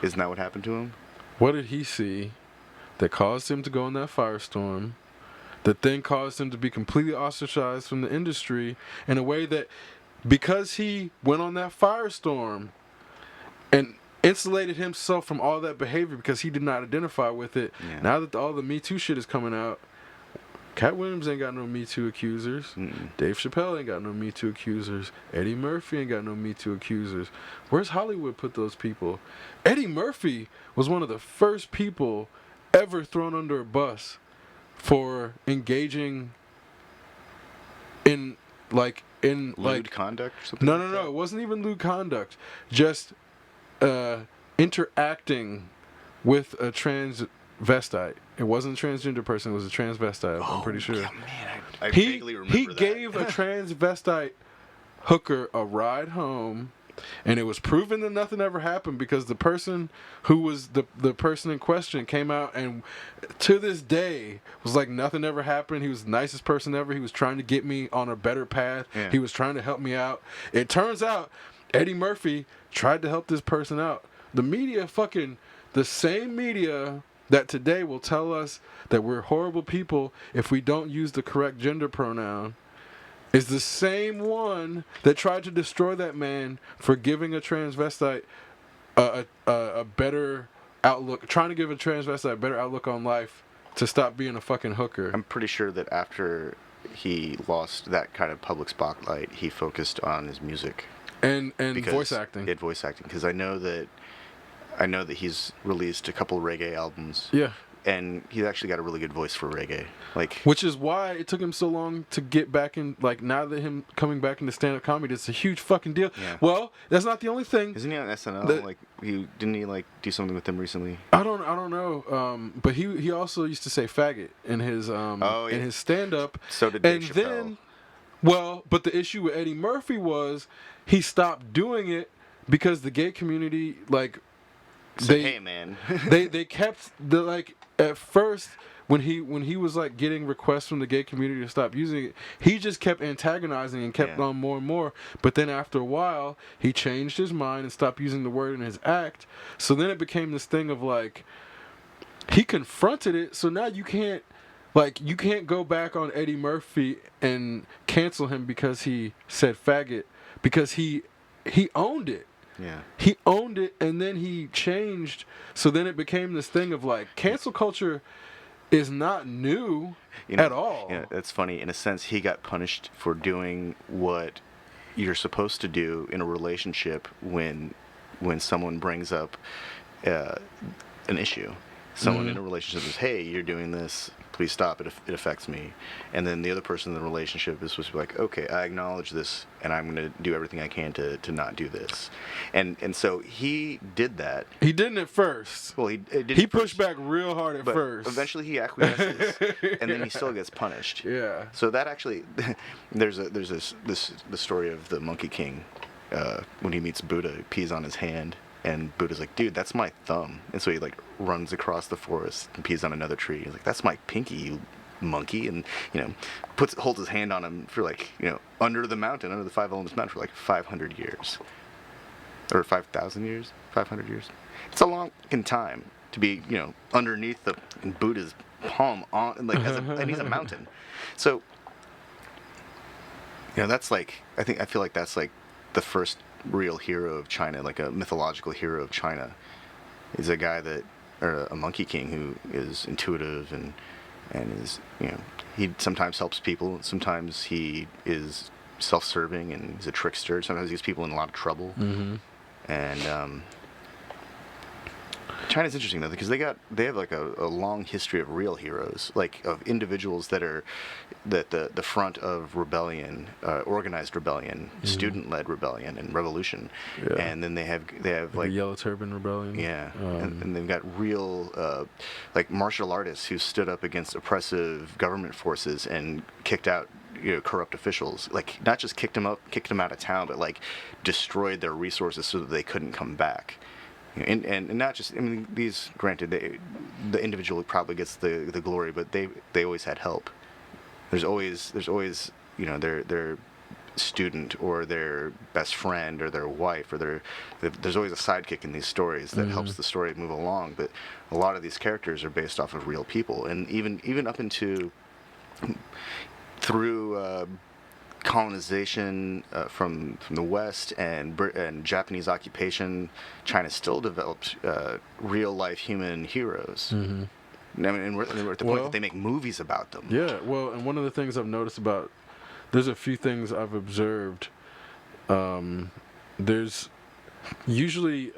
Isn't that what happened to him? What did he see that caused him to go on that firestorm, that then caused him to be completely ostracized from the industry in a way that, because he went on that firestorm and insulated himself from all that behavior because he did not identify with it, now that all the Me Too shit is coming out, Cat Williams ain't got no Me Too accusers. Dave Chappelle ain't got no Me Too accusers. Eddie Murphy ain't got no Me Too accusers. Where's Hollywood put those people? Eddie Murphy was one of the first people ever thrown under a bus for engaging in lewd conduct or something. No. It wasn't even lewd conduct. Just interacting with a transvestite. It wasn't a transgender person. It was a transvestite. I'm pretty sure. Yeah, man, I He vaguely remember he that. gave a transvestite hooker a ride home, and it was proven that nothing ever happened because the person who was the person in question came out and to this day was like nothing ever happened. He was the nicest person ever. He was trying to get me on a better path. Yeah. He was trying to help me out. It turns out Eddie Murphy tried to help this person out. The media the same media that today will tell us that we're horrible people if we don't use the correct gender pronoun is the same one that tried to destroy that man for giving a transvestite a better outlook, trying to give a transvestite a better outlook on life to stop being a fucking hooker. I'm pretty sure that after he lost that kind of public spotlight, he focused on his music And voice acting. He had voice acting because I know that he's released a couple reggae albums. Yeah. And he's actually got a really good voice for reggae. Which is why it took him so long to get back in. Like, now that him coming back into stand-up comedy, it's a huge fucking deal. Yeah. Well, that's not the only thing. Isn't he on SNL? Didn't he do something with them recently? I don't know. But he also used to say faggot in his in his stand-up. So did Dave And Chappelle. then, but the issue with Eddie Murphy was he stopped doing it because the gay community Hey man. they kept at first when he was getting requests from the gay community to stop using it, he just kept antagonizing and kept on more and more. But then after a while, he changed his mind and stopped using the word in his act. So then it became this thing of he confronted it. So now you can't go back on Eddie Murphy and cancel him because he said faggot, because he owned it. Yeah. He owned it, and then he changed. So then it became this thing of cancel culture is not new at all. Yeah, that's funny. In a sense, he got punished for doing what you're supposed to do in a relationship when someone brings up an issue. Someone in a relationship says, "Hey, you're doing this. Please stop. It affects me." And then the other person in the relationship is supposed to be like, "Okay, I acknowledge this, and I'm going to do everything I can to not do this." And so he did that. He didn't at first. Well, he did. He pushed back real hard at but first. Eventually, he acquiesces, and then he still gets punished. Yeah. So that actually, there's the story of the Monkey King, when he meets Buddha, he pees on his hand. And Buddha's like, "Dude, that's my thumb." And so he runs across the forest and pees on another tree. He's like, "That's my pinky, you monkey." And holds his hand on him for under the mountain, under the 5 Elements Mountain for 500 years, or 5,000 years, 500 years. It's a long time to be underneath the Buddha's palm on and he's a mountain. So that's I feel like that's the first real hero of China, a mythological hero of China, is a guy or a monkey king who is intuitive and is he sometimes helps people, sometimes he is self-serving and he's a trickster. Sometimes he gets people in a lot of trouble. Mm-hmm. And China's interesting though because they have a long history of real heroes, of individuals that are the front of rebellion, organized rebellion, student-led rebellion, and revolution. Yeah. And then they have the Yellow Turban Rebellion. Yeah, and they've got real martial artists who stood up against oppressive government forces and kicked out corrupt officials. Not just kicked them out of town, but destroyed their resources so that they couldn't come back. And not just, these, granted, the individual probably gets the glory, but they always had help. There's always their student or their best friend or their wife or there's always a sidekick in these stories that helps the story move along. But a lot of these characters are based off of real people, and even up into through colonization from the West and Japanese occupation, China still developed real life human heroes. Mm-hmm. And we're at the point that they make movies about them. Yeah, well, and one of the things I've noticed there's a few things I've observed. There's usually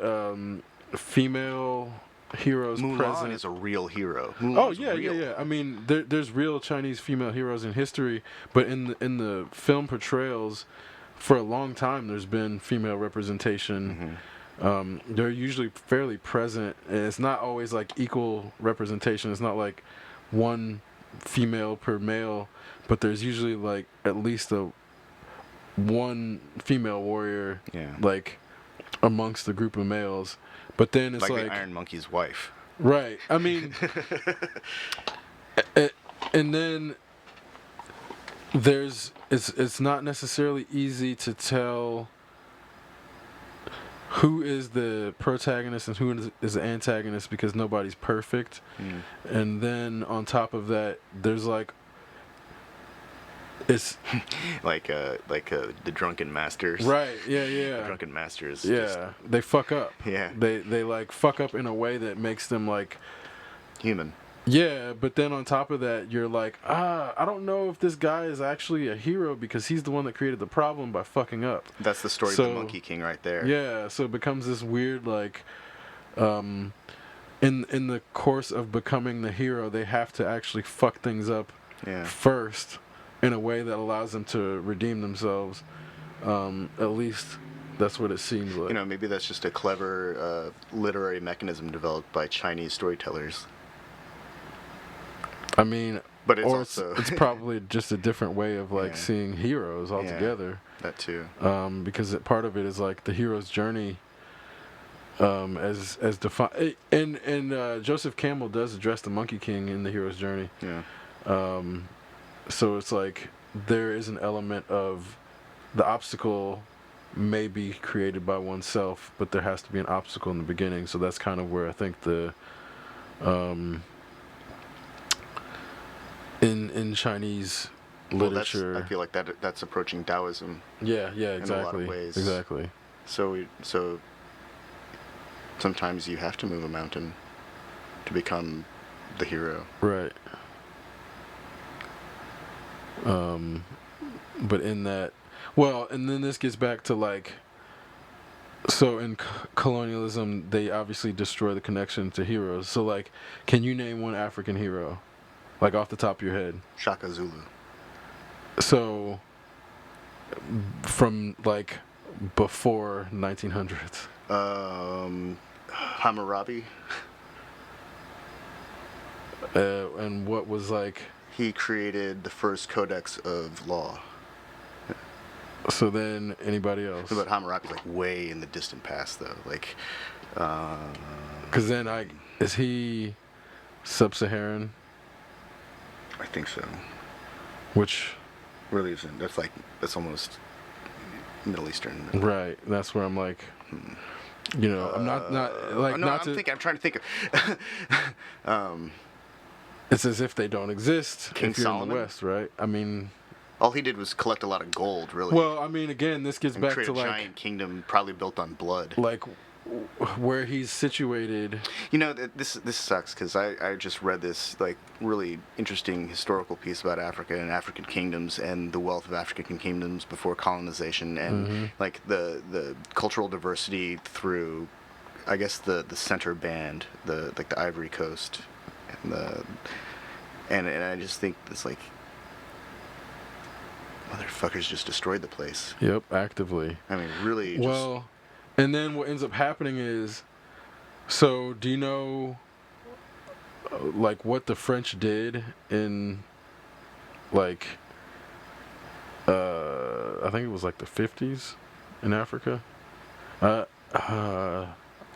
female heroes Mulan present. is a real hero. Mulan's yeah. There's real Chinese female heroes in history, but in the film portrayals, for a long time, there's been female representation. they're usually fairly present, and it's not always like equal representation. It's not like one female per male, but there's usually like at least one female warrior, Yeah. like amongst the group of males. But then it's like the Iron Monkey's wife. right. I mean, and then it's not necessarily easy to tell who is the protagonist and who is the antagonist because nobody's perfect. And then on top of that, there's like it's like the drunken masters. right. Yeah. The drunken masters. Yeah, they fuck up. Yeah. They like fuck up in a way that makes them like Human. yeah, but then on top of that, you're like, I don't know if this guy is actually a hero because he's the one that created the problem by fucking up. That's the story of the Monkey King right there. Yeah, so it becomes this weird like, in the course of becoming the hero, they have to actually fuck things up first in a way that allows them to redeem themselves. At least that's what it seems like. Maybe that's just a clever literary mechanism developed by Chinese storytellers. I mean, but it's probably just a different way of like seeing heroes altogether. Yeah, that too. Because part of it is like the hero's journey, as defined. And Joseph Campbell does address the Monkey King in the hero's journey. Yeah. So it's like there is an element of the obstacle may be created by oneself, but there has to be an obstacle in the beginning. So that's kind of where I think the in Chinese literature, I feel like that's approaching Taoism. Yeah, exactly. In a lot of ways. Exactly. So sometimes you have to move a mountain to become the hero. Right. But in that, and then this gets back to like, so in colonialism, they obviously destroy the connection to heroes. So like, can you name one African hero? Like off the top of your head. Shaka Zulu. So, from like before 1900s. Hammurabi. And what was like? He created the first codex of law. So then, anybody else? But Hammurabi's like way in the distant past, though. Like, because then is he sub-Saharan? I think so. Which really isn't. That's almost Middle Eastern. Right. That's where I'm like, I'm not like no, not I'm trying to think of. It's as if they don't exist King if you're Solomon? in the West, right? I mean, all he did was collect a lot of gold, really. Well, I mean, again, this gets and back create to a like giant kingdom, probably built on blood. Like where he's situated. This sucks because I just read this like really interesting historical piece about Africa and African kingdoms and the wealth of African kingdoms before colonization and like the cultural diversity through, I guess the center band, the Ivory Coast, and I just think it's like motherfuckers just destroyed the place. Yep, actively. I mean, really. Well, and then what ends up happening is, so do you know, like what the French did in, like, I think it was like the 50s in Africa.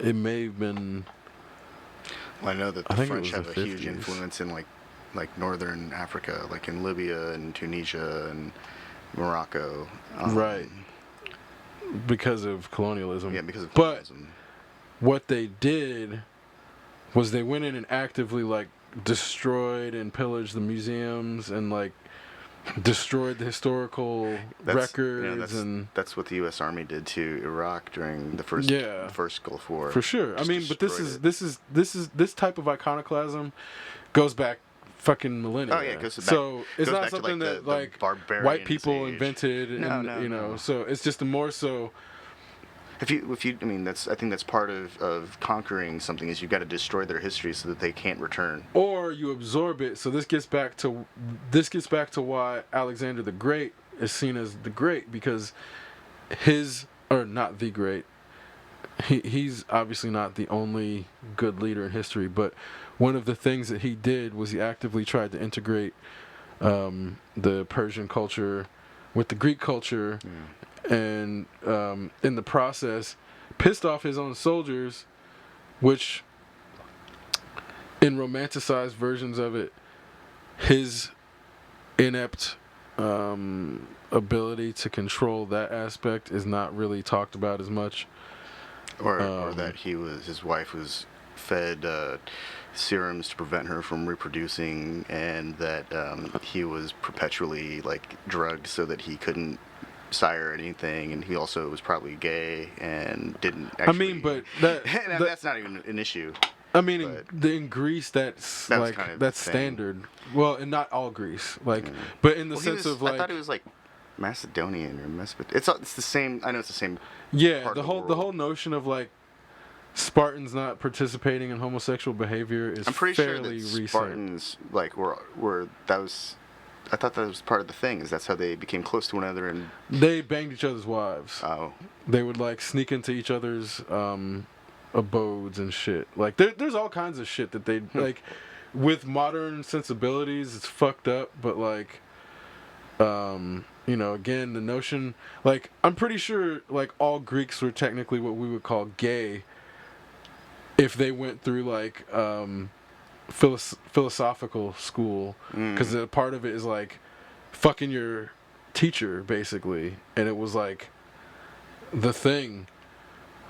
It may have been. Well, I know that the French have a huge influence in like northern Africa, like in Libya and Tunisia and Morocco. Right. Because of colonialism. Yeah, because of colonialism. But what they did was they went in and actively like destroyed and pillaged the museums and like destroyed the historical records, and that's what the U.S. Army did to Iraq during the first Gulf War. For sure. I mean, but this type of iconoclasm goes back fucking millennia. Oh yeah, it goes back. So it's not back something to, that the white people age. invented. No. So it's just more so. If you, I mean, I think that's part of conquering something is you've got to destroy their history so that they can't return. Or you absorb it. So this gets back to why Alexander the Great is seen as the Great, because not the Great. he's obviously not the only good leader in history, but one of the things that he did was he actively tried to integrate the Persian culture with the Greek culture, and in the process pissed off his own soldiers, which in romanticized versions of it, his inept ability to control that aspect is not really talked about as much. Or that his wife was fed serums to prevent her from reproducing, and that he was perpetually like drugged so that he couldn't sire anything, and he also was probably gay and didn't actually. I mean, but that's not even an issue. I mean, in Greece, that's like kind of that's standard. Well, and not all Greece, like, but in the sense of like, I thought it was like Macedonian or It's the same. I know it's the same. Yeah, part the of whole world. the whole notion of like Spartans not participating in homosexual behavior is I'm pretty sure fairly that recent. Spartans like were that was. I thought that was part of the thing. Is that's how they became close to one another and They banged each other's wives. oh. They would like sneak into each other's abodes and shit. Like there's all kinds of shit that they like with modern sensibilities. It's fucked up, but like, you know, again, the notion, like, I'm pretty sure like all Greeks were technically what we would call gay if they went through like philosophical school, because a part of it is like fucking your teacher basically, and it was like the thing.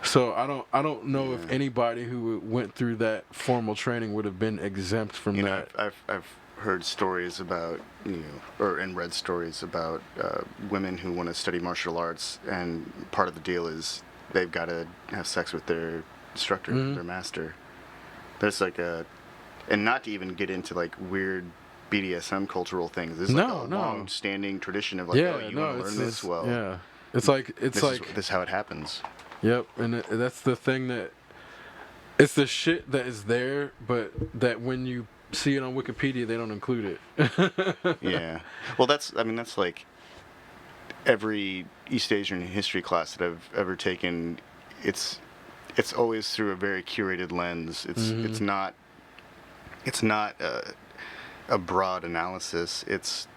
So I don't know if anybody who went through that formal training would have been exempt from that. I've heard stories about and read stories about women who want to study martial arts, and part of the deal is they've got to have sex with their instructor, their master. There's like and not to even get into like weird BDSM cultural things. There's like a long-standing tradition of like, you want to learn this? Well, yeah, it's like this is how it happens. Yep, and that's the thing, that it's the shit that is there, but that when you see it on Wikipedia, they don't include it. Yeah, well, that's like every East Asian history class that I've ever taken. It's always through a very curated lens. It's not a broad analysis. It's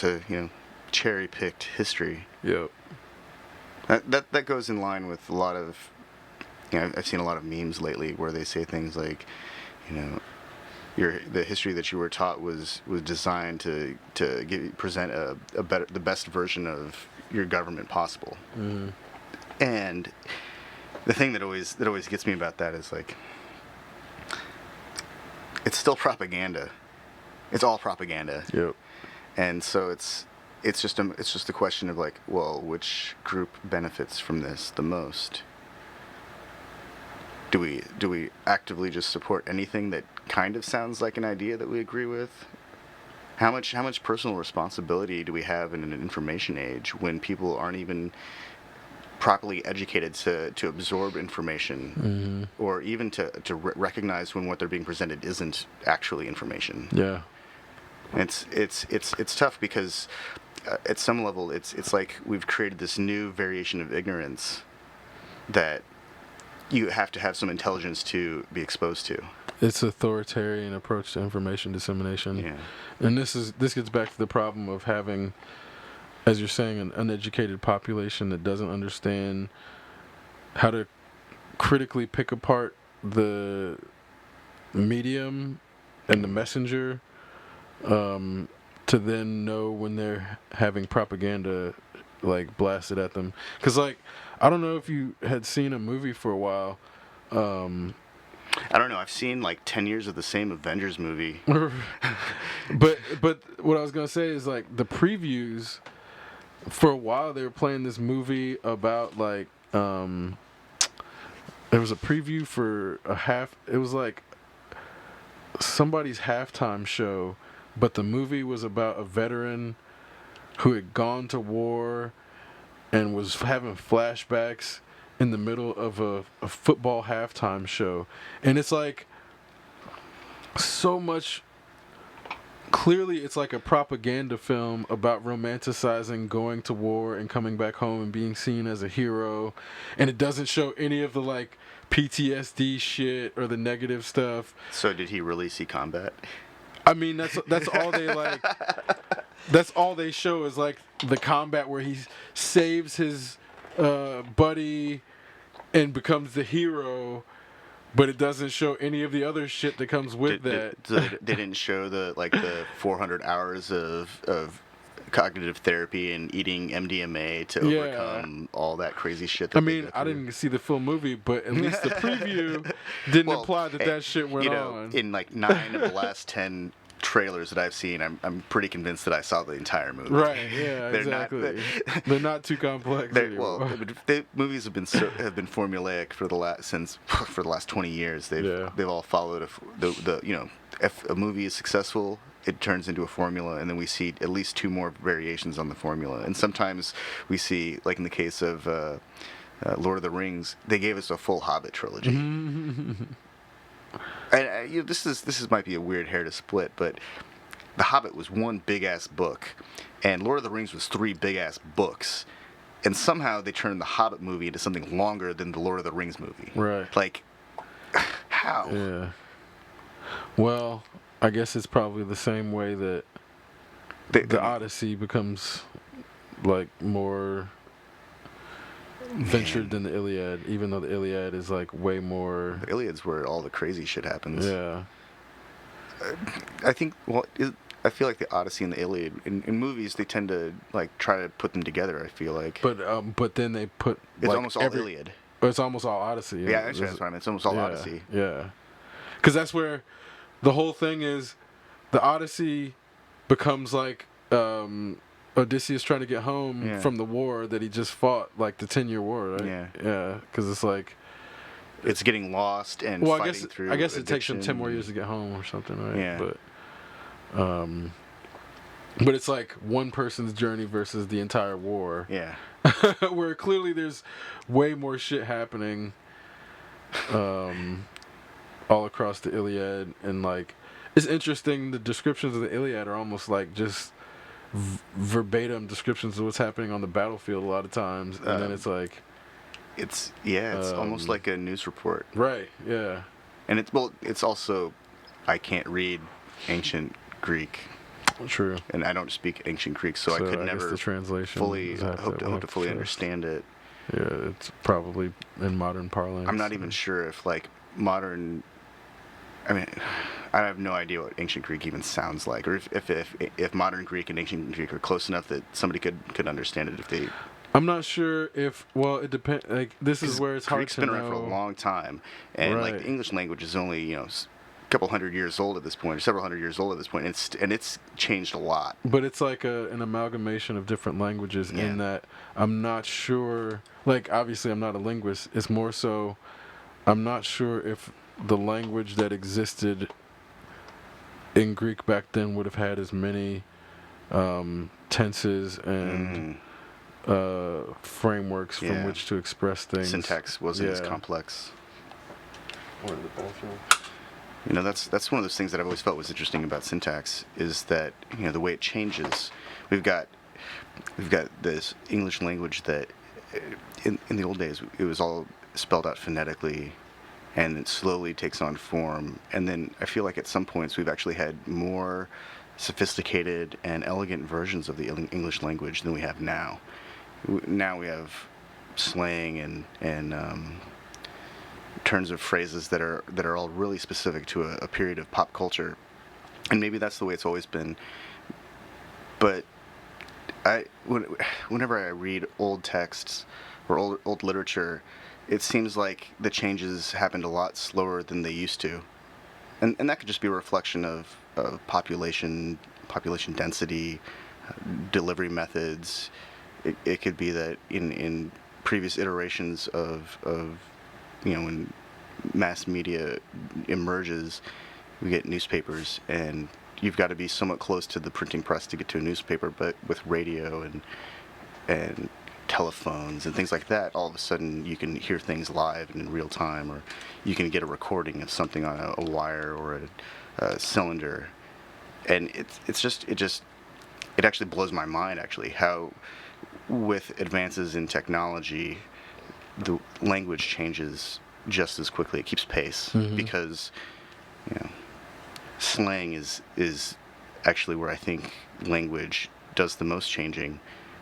a cherry picked history. Yep. That goes in line with a lot of, I've seen a lot of memes lately where they say things like, the history that you were taught was designed to present the best version of your government possible. And the thing that always gets me about that is like, it's still propaganda. It's all propaganda. Yep. And so it's just a question of like, well, which group benefits from this the most? Do we actively just support anything that kind of sounds like an idea that we agree with? How much personal responsibility do we have in an information age when people aren't even properly educated to absorb information, or even to recognize when what they're being presented isn't actually information? Yeah. It's tough because at some level it's like we've created this new variation of ignorance that you have to have some intelligence to be exposed to. It's authoritarian approach to information dissemination. Yeah. And this gets back to the problem of having, as you're saying, an uneducated population that doesn't understand how to critically pick apart the medium and the messenger, to then know when they're having propaganda like blasted at them. Because like, I don't know if you had seen a movie for a while. I don't know. I've seen like 10 years of the same Avengers movie. but what I was gonna say is like the previews. For a while, they were playing this movie about like there was a preview for it was like somebody's halftime show, but the movie was about a veteran who had gone to war and was having flashbacks in the middle of a football halftime show. And it's like so much clearly it's like a propaganda film about romanticizing going to war and coming back home and being seen as a hero, and it doesn't show any of the like PTSD shit or the negative stuff. So did he really see combat? I mean, that's all they like. That's all they show is like the combat where he saves his buddy and becomes the hero, but it doesn't show any of the other shit that comes with that. They didn't show the 400 hours of cognitive therapy and eating MDMA to overcome all that crazy shit. That I mean, I didn't see the full movie, but at least the preview didn't imply that shit went on. In like 9 of the last 10 trailers that I've seen, I'm pretty convinced that I saw the entire movie. Right? Yeah, exactly. They're not too complex anymore. Well, the movies have been formulaic for the last 20 years. They've all followed if a movie is successful, it turns into a formula, and then we see at least 2 more variations on the formula. And sometimes we see, like in the case of Lord of the Rings, they gave us a full Hobbit trilogy. And this might be a weird hair to split, but The Hobbit was one big ass book, and Lord of the Rings was 3 big ass books, and somehow they turned the Hobbit movie into something longer than the Lord of the Rings movie. Right. Like, how? Yeah. Well, I guess it's probably the same way that the Odyssey becomes like more ventured than the Iliad, even though the Iliad is like way more. The Iliad's where all the crazy shit happens. Yeah. I think. Well, I feel like the Odyssey and the Iliad in movies, they tend to like try to put them together. I feel like. But then they put. It's like almost all Iliad. It's almost all Odyssey. Yeah, actually, that's what I mean. It's almost all Odyssey. Yeah. Because that's where the whole thing is. The Odyssey becomes like. Odysseus trying to get home from the war that he just fought, like the 10-year war, right? Yeah. Because it's like it's getting lost and fighting through. I guess it takes him 10 more years to get home or something, right? Yeah. But it's like one person's journey versus the entire war. Yeah. Where clearly there's way more shit happening, all across the Iliad, and like it's interesting. The descriptions of the Iliad are almost like just verbatim descriptions of what's happening on the battlefield a lot of times, and then it's like it's almost like a news report, right? Yeah. And it's also I can't read ancient Greek. True. And I don't speak ancient Greek, so I could never the translation fully hope to fully understand it. Yeah, it's probably in modern parlance. I'm not even sure if like modern. I mean, I have no idea what ancient Greek even sounds like, or if modern Greek and ancient Greek are close enough that somebody could understand it if they. I'm not sure if. Well, it depends. Like this is where it's hard to know. Greek's been around for a long time, and like the English language is only a couple hundred years old at this point, or several hundred years old at this point, and it's changed a lot. But it's like an amalgamation of different languages in that I'm not sure. Like obviously, I'm not a linguist. It's more so, I'm not sure if the language that existed in Greek back then would have had as many tenses and frameworks from which to express things. Syntax wasn't as complex. That's one of those things that I've always felt was interesting about syntax is that the way it changes. We've got this English language that in the old days it was all spelled out phonetically, and it slowly takes on form. And then I feel like at some points we've actually had more sophisticated and elegant versions of the English language than we have now. Now we have slang and turns of phrases that are all really specific to a period of pop culture, and maybe that's the way it's always been. But whenever I read old texts or old literature, it seems like the changes happened a lot slower than they used to, and that could just be a reflection of population density, delivery methods. It could be that in previous iterations of when mass media emerges, we get newspapers, and you've got to be somewhat close to the printing press to get to a newspaper. But with radio and telephones and things like that, all of a sudden you can hear things live and in real time, or you can get a recording of something on a wire or a cylinder. and it actually blows my mind actually how with advances in technology the language changes just as quickly. It keeps pace because slang is actually where I think language does the most changing,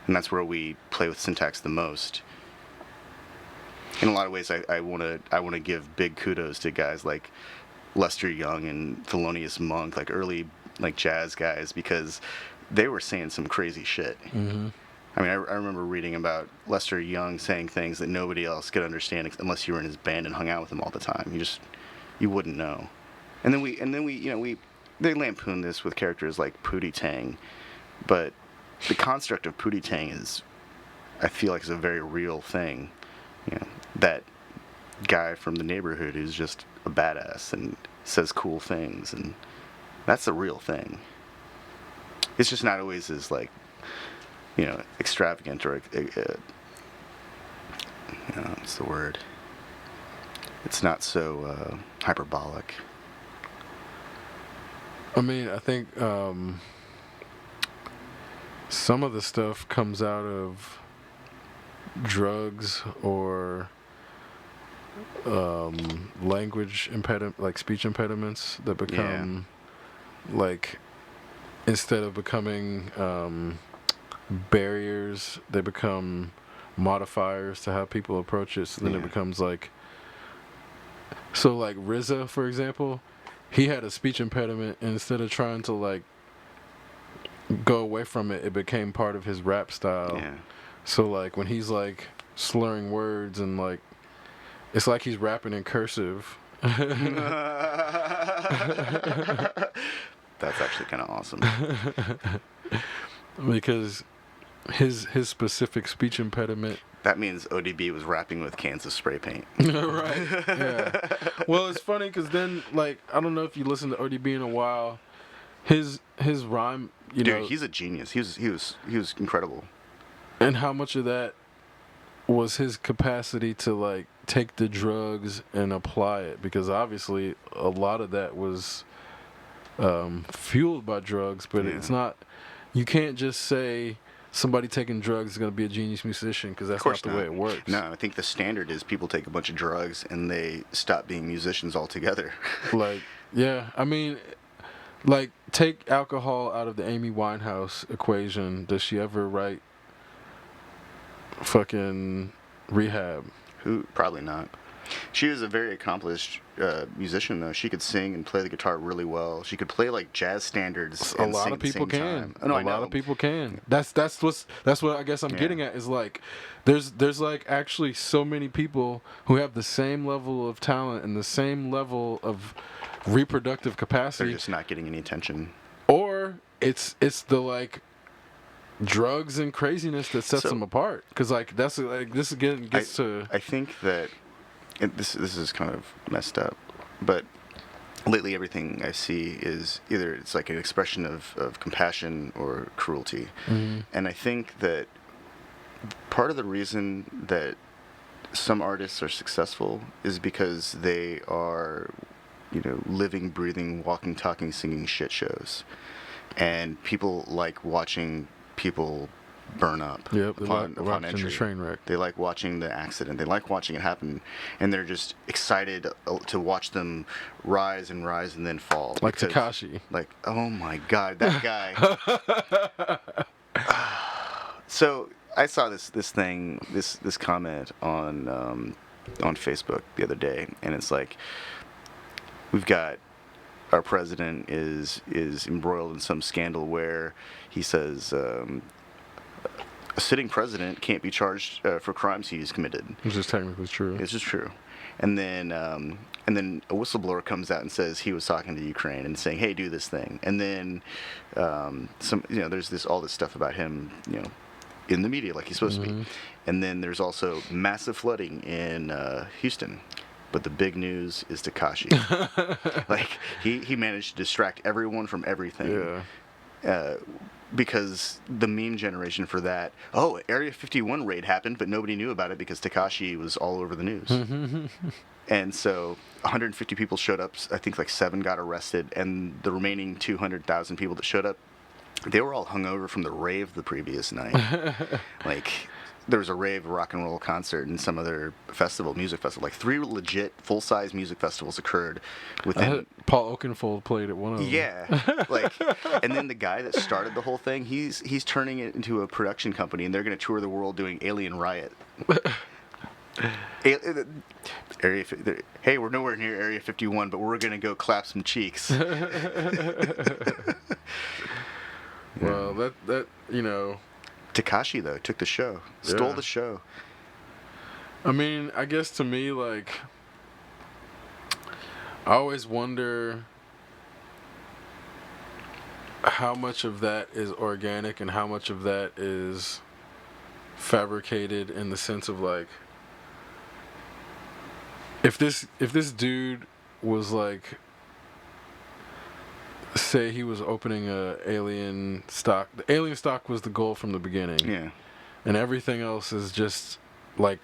and that's where we play with syntax the most. In a lot of ways, I want to give big kudos to guys like Lester Young and Thelonious Monk, like early like jazz guys, because they were saying some crazy shit. I mean, I remember reading about Lester Young saying things that nobody else could understand unless you were in his band and hung out with him all the time. You wouldn't know. And then we they lampoon this with characters like Pootie Tang, but the construct of Pootie Tang I feel like is a very real thing. That guy from the neighborhood who's just a badass and says cool things, and that's a real thing. It's just not always as like, extravagant or what's the word? It's not so hyperbolic. I mean, I think some of the stuff comes out of drugs or language like speech impediments that become like, instead of becoming barriers, they become modifiers to how people approach it. So then it becomes like, so like RZA, for example, he had a speech impediment, and instead of trying to like go away from it, it became part of his rap style. Yeah. So like when he's like slurring words and like, it's like he's rapping in cursive. That's actually kind of awesome. Because his specific speech impediment. That means ODB was rapping with cans of spray paint. Right. Yeah. Well, it's funny because then, like, I don't know if you listen to ODB in a while. His rhyme, Dude, he's a genius. He was incredible. And how much of that was his capacity to like take the drugs and apply it? Because obviously a lot of that was fueled by drugs, but it's not. You can't just say somebody taking drugs is going to be a genius musician, because that's not the way it works. No, I think the standard is people take a bunch of drugs and they stop being musicians altogether. Like, yeah, I mean, like, take alcohol out of the Amy Winehouse equation. Does she ever write fucking Rehab? Probably not. She was a very accomplished musician, though. She could sing and play the guitar really well. She could play like jazz standards. A lot of people can. A lot of people can. That's what I guess I'm getting at, is like there's like actually so many people who have the same level of talent and the same level of reproductive capacity. They're just not getting any attention. Or it's the like drugs and craziness that sets them apart. Because like that's like this again gets to. I think that. This is kind of messed up, but lately everything I see is either it's like an expression of compassion or cruelty. And I think that part of the reason that some artists are successful is because they are, living, breathing, walking, talking, singing shit shows, and people like watching people burn up. Yep, upon watching entry. the train wreck. They like watching the accident. They like watching it happen, and they're just excited to watch them rise and then fall. Like Tekashi. Like, oh my God, that guy. So I saw this comment on Facebook the other day, and it's like, we've got our president is embroiled in some scandal where he says. A sitting president can't be charged for crimes he's committed. Which is technically true. It's just true. And then a whistleblower comes out and says he was talking to Ukraine and saying, "Hey, do this thing." And then there's all this stuff about him, in the media like he's supposed to be. And then there's also massive flooding in Houston. But the big news is Tekashi. Like he managed to distract everyone from everything. Yeah. Because the meme generation for that, Area 51 raid happened, but nobody knew about it because Tekashi was all over the news. And so 150 people showed up. I think like 7 got arrested, and the remaining 200,000 people that showed up, they were all hungover from the rave the previous night. Like, there was a rave rock and roll concert and some other music festival. Like 3 legit full-size music festivals occurred within. Paul Oakenfold played at one of them. Yeah, like, and then the guy that started the whole thing, he's turning it into a production company, and they're going to tour the world doing Alien Riot. Hey, we're nowhere near Area 51, but we're going to go clap some cheeks. Well, that you know. Tekashi, though, took the show. Stole the show. I mean, I guess to me, like, I always wonder how much of that is organic and how much of that is fabricated, in the sense of, like, if this dude was, like, say he was opening a alien stock. The alien stock was the goal from the beginning. Yeah. And everything else is just like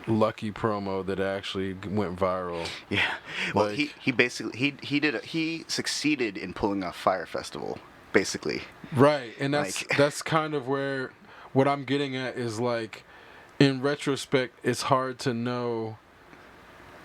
lucky promo that actually went viral. Yeah. Well, like, he basically he succeeded in pulling off Fire Festival, basically. Right. And that's kind of where what I'm getting at is, like, in retrospect, it's hard to know.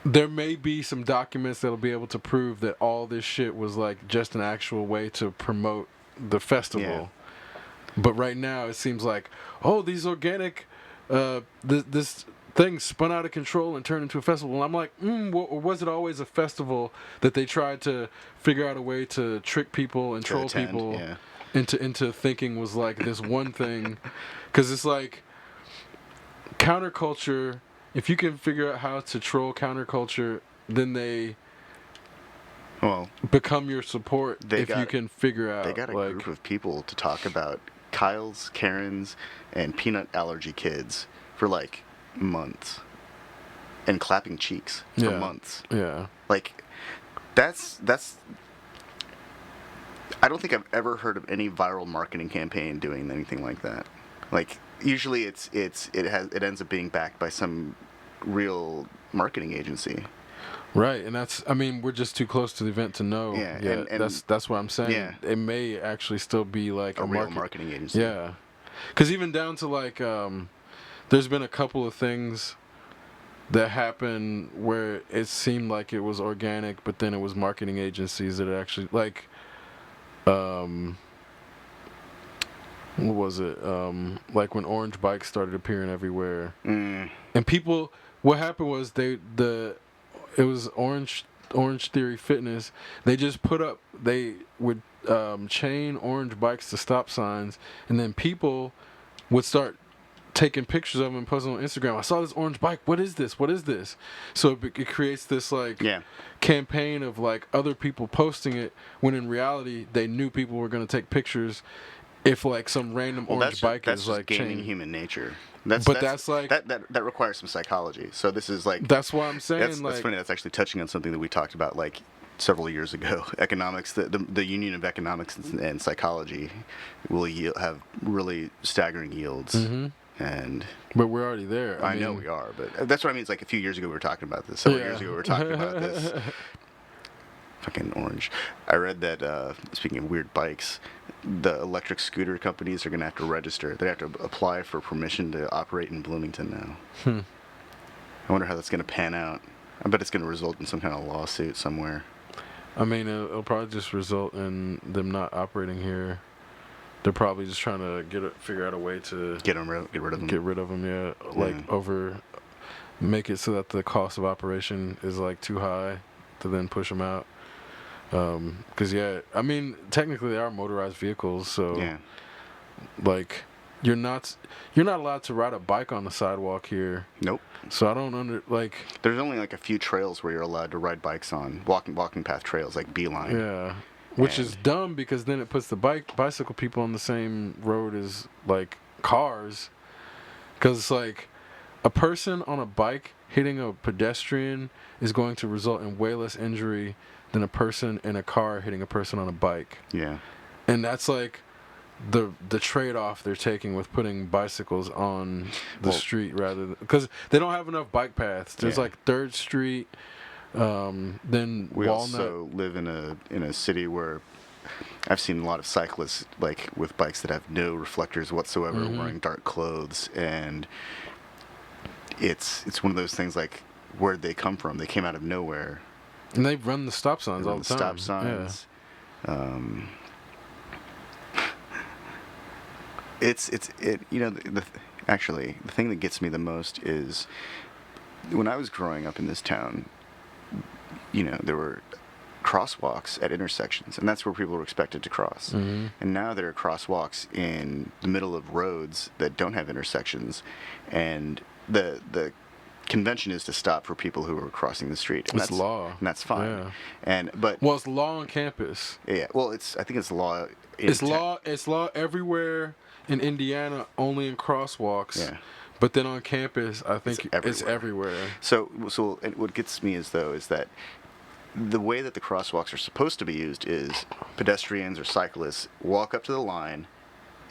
There may be some documents that'll be able to prove that all this shit was, like, just an actual way to promote the festival. Yeah. But right now it seems like, oh, these organic, this thing spun out of control and turned into a festival. And I'm like, or was it always a festival that they tried to figure out a way to trick people and troll people into thinking was, like, this one thing? Because it's like counterculture. If you can figure out how to troll counterculture, then they become your support. You can figure out. They got a group of people to talk about Kyles, Karens, and peanut allergy kids for, like, months. And clapping cheeks for months. Yeah. Like, that's I don't think I've ever heard of any viral marketing campaign doing anything like that. Like, usually it ends up being backed by some real marketing agency. Right, and we're just too close to the event to know. Yeah, and that's what I'm saying. Yeah. It may actually still be like a real marketing agency. Yeah, because even down to, like, there's been a couple of things that happened where it seemed like it was organic, but then it was marketing agencies that actually, like, what was it? Like when orange bikes started appearing everywhere, and people. What happened was it was Orange Theory Fitness. They just they would chain orange bikes to stop signs, and then people would start taking pictures of them and posting on Instagram. I saw this orange bike. What is this? What is this? So it creates this, like, campaign of, like, other people posting it, when in reality they knew people were going to take pictures. If, like, some random orange bike is, like, gaming human nature. That's like that requires some psychology. So this is, like, that's why I'm saying, that's funny. That's actually touching on something that we talked about, like, several years ago. Economics, the union of economics and psychology will have really staggering yields. Mm-hmm. But we're already there. I know we are, but that's what I mean. It's like a few years ago we were talking about this. Several years ago we were talking about this. Fucking orange. I read that, speaking of weird bikes, the electric scooter companies are going to have to register. They have to apply for permission to operate in Bloomington now. I wonder how that's going to pan out. I bet it's going to result in some kind of lawsuit somewhere. I mean, it'll probably just result in them not operating here. They're probably just trying to figure out a way to get rid of them. Get rid of them, yeah. Like, make it so that the cost of operation is, like, too high to then push them out. Because I mean, technically they are motorized vehicles, so like, you're not allowed to ride a bike on the sidewalk here. Nope. So I don't there's only, like, a few trails where you're allowed to ride bikes on, walking path trails, like Beeline. Yeah. Which is dumb, because then it puts the bicycle people on the same road as, like, cars. Because it's like, a person on a bike hitting a pedestrian is going to result in way less injury than a person in a car hitting a person on a bike. Yeah. And that's, like, the trade-off they're taking with putting bicycles on the street rather than, because they don't have enough bike paths. There's like 3rd Street, then we Walnut. also live in a city where I've seen a lot of cyclists like with bikes that have no reflectors whatsoever, wearing dark clothes, and it's one of those things like, where'd they come from? They came out of nowhere. And they run the stop signs all the time. Stop signs. Yeah. Actually, the thing that gets me the most is when I was growing up in this town, there were crosswalks at intersections, and that's where people were expected to cross. And now there are crosswalks in the middle of roads that don't have intersections, and the convention is to stop for people who are crossing the street. And it's law, and that's fine. Yeah. But it's law on campus. Yeah, well, I think it's law. It's law everywhere in Indiana, only in crosswalks. Yeah. But then on campus, I think it's everywhere. So what gets me is that the way that the crosswalks are supposed to be used is pedestrians or cyclists walk up to the line,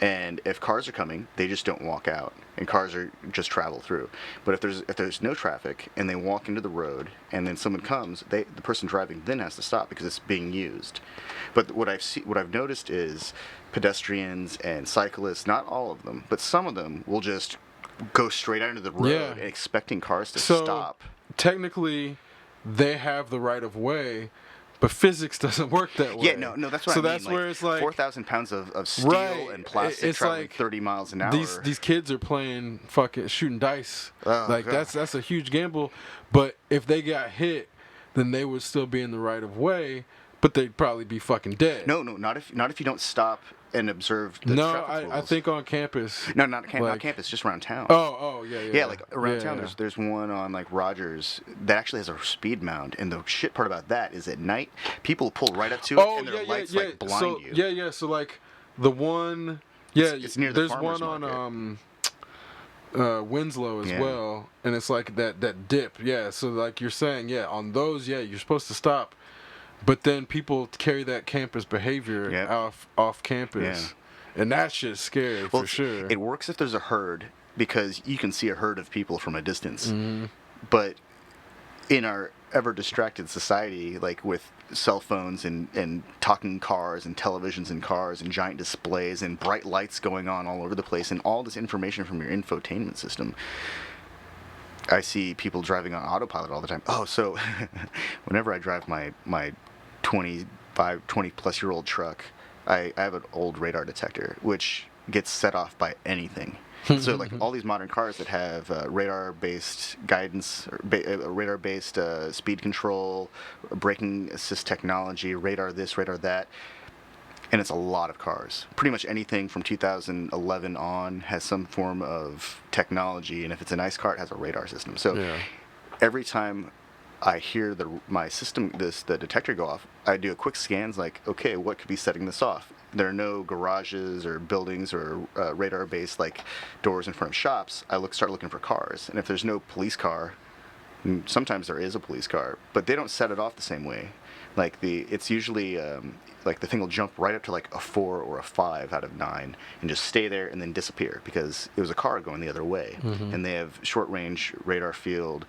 and if cars are coming, they just don't walk out, and cars are just travel through. But if there's no traffic and they walk into the road, and then someone comes, the person driving then has to stop because it's being used. But what I've noticed is pedestrians and cyclists, not all of them, but some of them will just go straight out into the road, expecting cars to stop. Technically, they have the right of way, but physics doesn't work that way. Yeah, no, that's what I mean. So that's where it's like 4,000 pounds of steel and plastic traveling 30 miles an hour. These kids are playing fucking shooting dice. That's a huge gamble. But if they got hit, then they would still be in the right of way, but they'd probably be fucking dead. No, not if you don't stop and observe the traffic rules. I think on campus. No, not campus, just around town. Yeah. Yeah, like around town, there's one on like Rogers that actually has a speed mound, and the shit part about that is at night people pull right up to it, and their lights like blind you. Yeah. So like the one, it's near the farmer's market. There's one on Winslow as well, and it's like that dip. Yeah, so like you're saying, on those, you're supposed to stop. But then people carry that campus behavior off campus, and that shit's scary for sure. It works if there's a herd, because you can see a herd of people from a distance. But in our ever-distracted society, like with cell phones and talking cars and televisions in cars and giant displays and bright lights going on all over the place and all this information from your infotainment system, I see people driving on autopilot all the time. Oh, so whenever I drive my 20 plus year old truck, I have an old radar detector which gets set off by anything. So like all these modern cars that have radar-based guidance, radar-based speed control, braking assist technology, radar this, radar that, and it's a lot of cars. Pretty much anything from 2011 on has some form of technology, and if it's a nice car, it has a radar system. So every time I hear the detector go off, I do a quick scans like, okay, what could be setting this off? There are no garages or buildings or radar-based like doors in front of shops. I start looking for cars, and if there's no police car, sometimes there is a police car, but they don't set it off the same way. Like it's usually like the thing will jump right up to like a 4 or a 5 out of 9 and just stay there and then disappear because it was a car going the other way. And they have short-range radar field,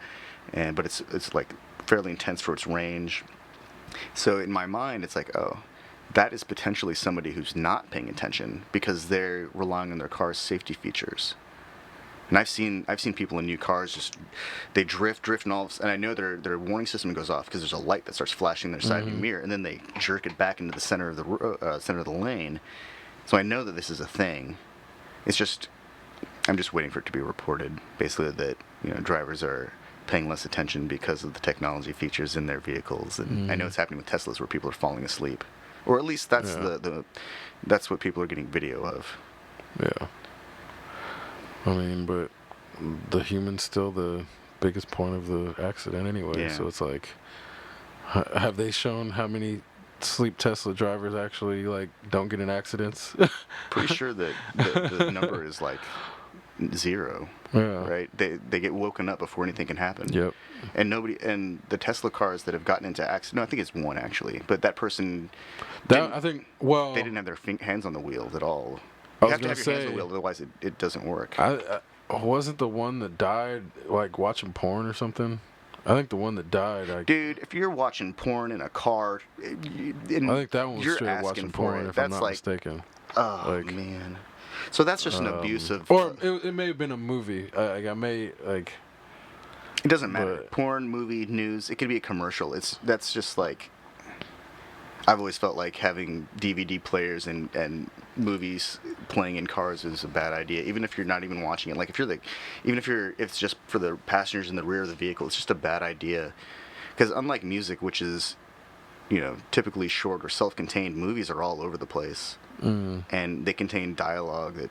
but it's like fairly intense for its range. So in my mind, it's like, oh, that is potentially somebody who's not paying attention because they're relying on their car's safety features. And I've seen people in new cars just they drift and and I know their warning system goes off because there's a light that starts flashing their side view mirror, and then they jerk it back into the center of the lane. So I know that this is a thing. It's just I'm just waiting for it to be reported, basically that drivers are paying less attention because of the technology features in their vehicles, and I know it's happening with Teslas where people are falling asleep. Or at least that's that's what people are getting video of. Yeah. I mean, but the human's still the biggest point of the accident anyway. Yeah. So it's like, have they shown how many sleep Tesla drivers actually like don't get in accidents? Pretty sure that the number is like zero. Yeah. Right? They get woken up before anything can happen. Yep. And the Tesla cars that have gotten into accidents, no, I think it's one actually, but that person, I think, well, they didn't have their hands on the wheel at all. I You was have to gonna have your hands on the say, wheel, otherwise it doesn't work. I wasn't the one that died like watching porn or something. I think the one that died, Dude, if you're watching porn in a car, I think that one was you're straight up asking watching for porn, it. if I'm That's not like, mistaken. oh Like, man. So that's just an abuse of. Or it may have been a movie. Like I may like. It doesn't matter. But, Porn, movie, news. It could be a commercial. That's just like. I've always felt like having DVD players and movies playing in cars is a bad idea, even if you're not even watching it. Like if it's just for the passengers in the rear of the vehicle, it's just a bad idea. Because unlike music, which is, typically short or self-contained, movies are all over the place, and they contain dialogue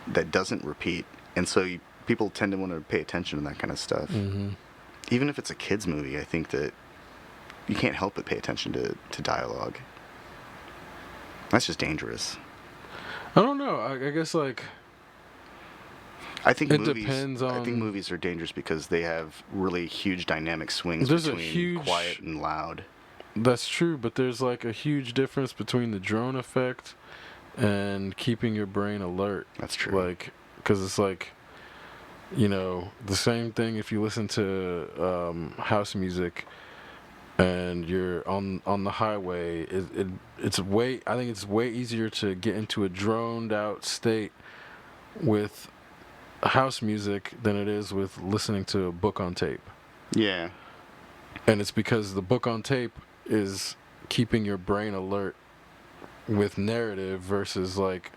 that doesn't repeat, and so people tend to want to pay attention to that kind of stuff. Mm-hmm. Even if it's a kids movie, I think that you can't help but pay attention to dialogue. That's just dangerous. I don't know. I guess like. I think It movies. depends I think on- movies are dangerous because they have really huge dynamic swings There's a between huge- quiet and loud. That's true, but there's like a huge difference between the drone effect and keeping your brain alert. That's true. Like, because it's like, the same thing if you listen to house music and you're on the highway. I think it's way easier to get into a droned out state with house music than it is with listening to a book on tape. Yeah. And it's because the book on tape is keeping your brain alert with narrative versus like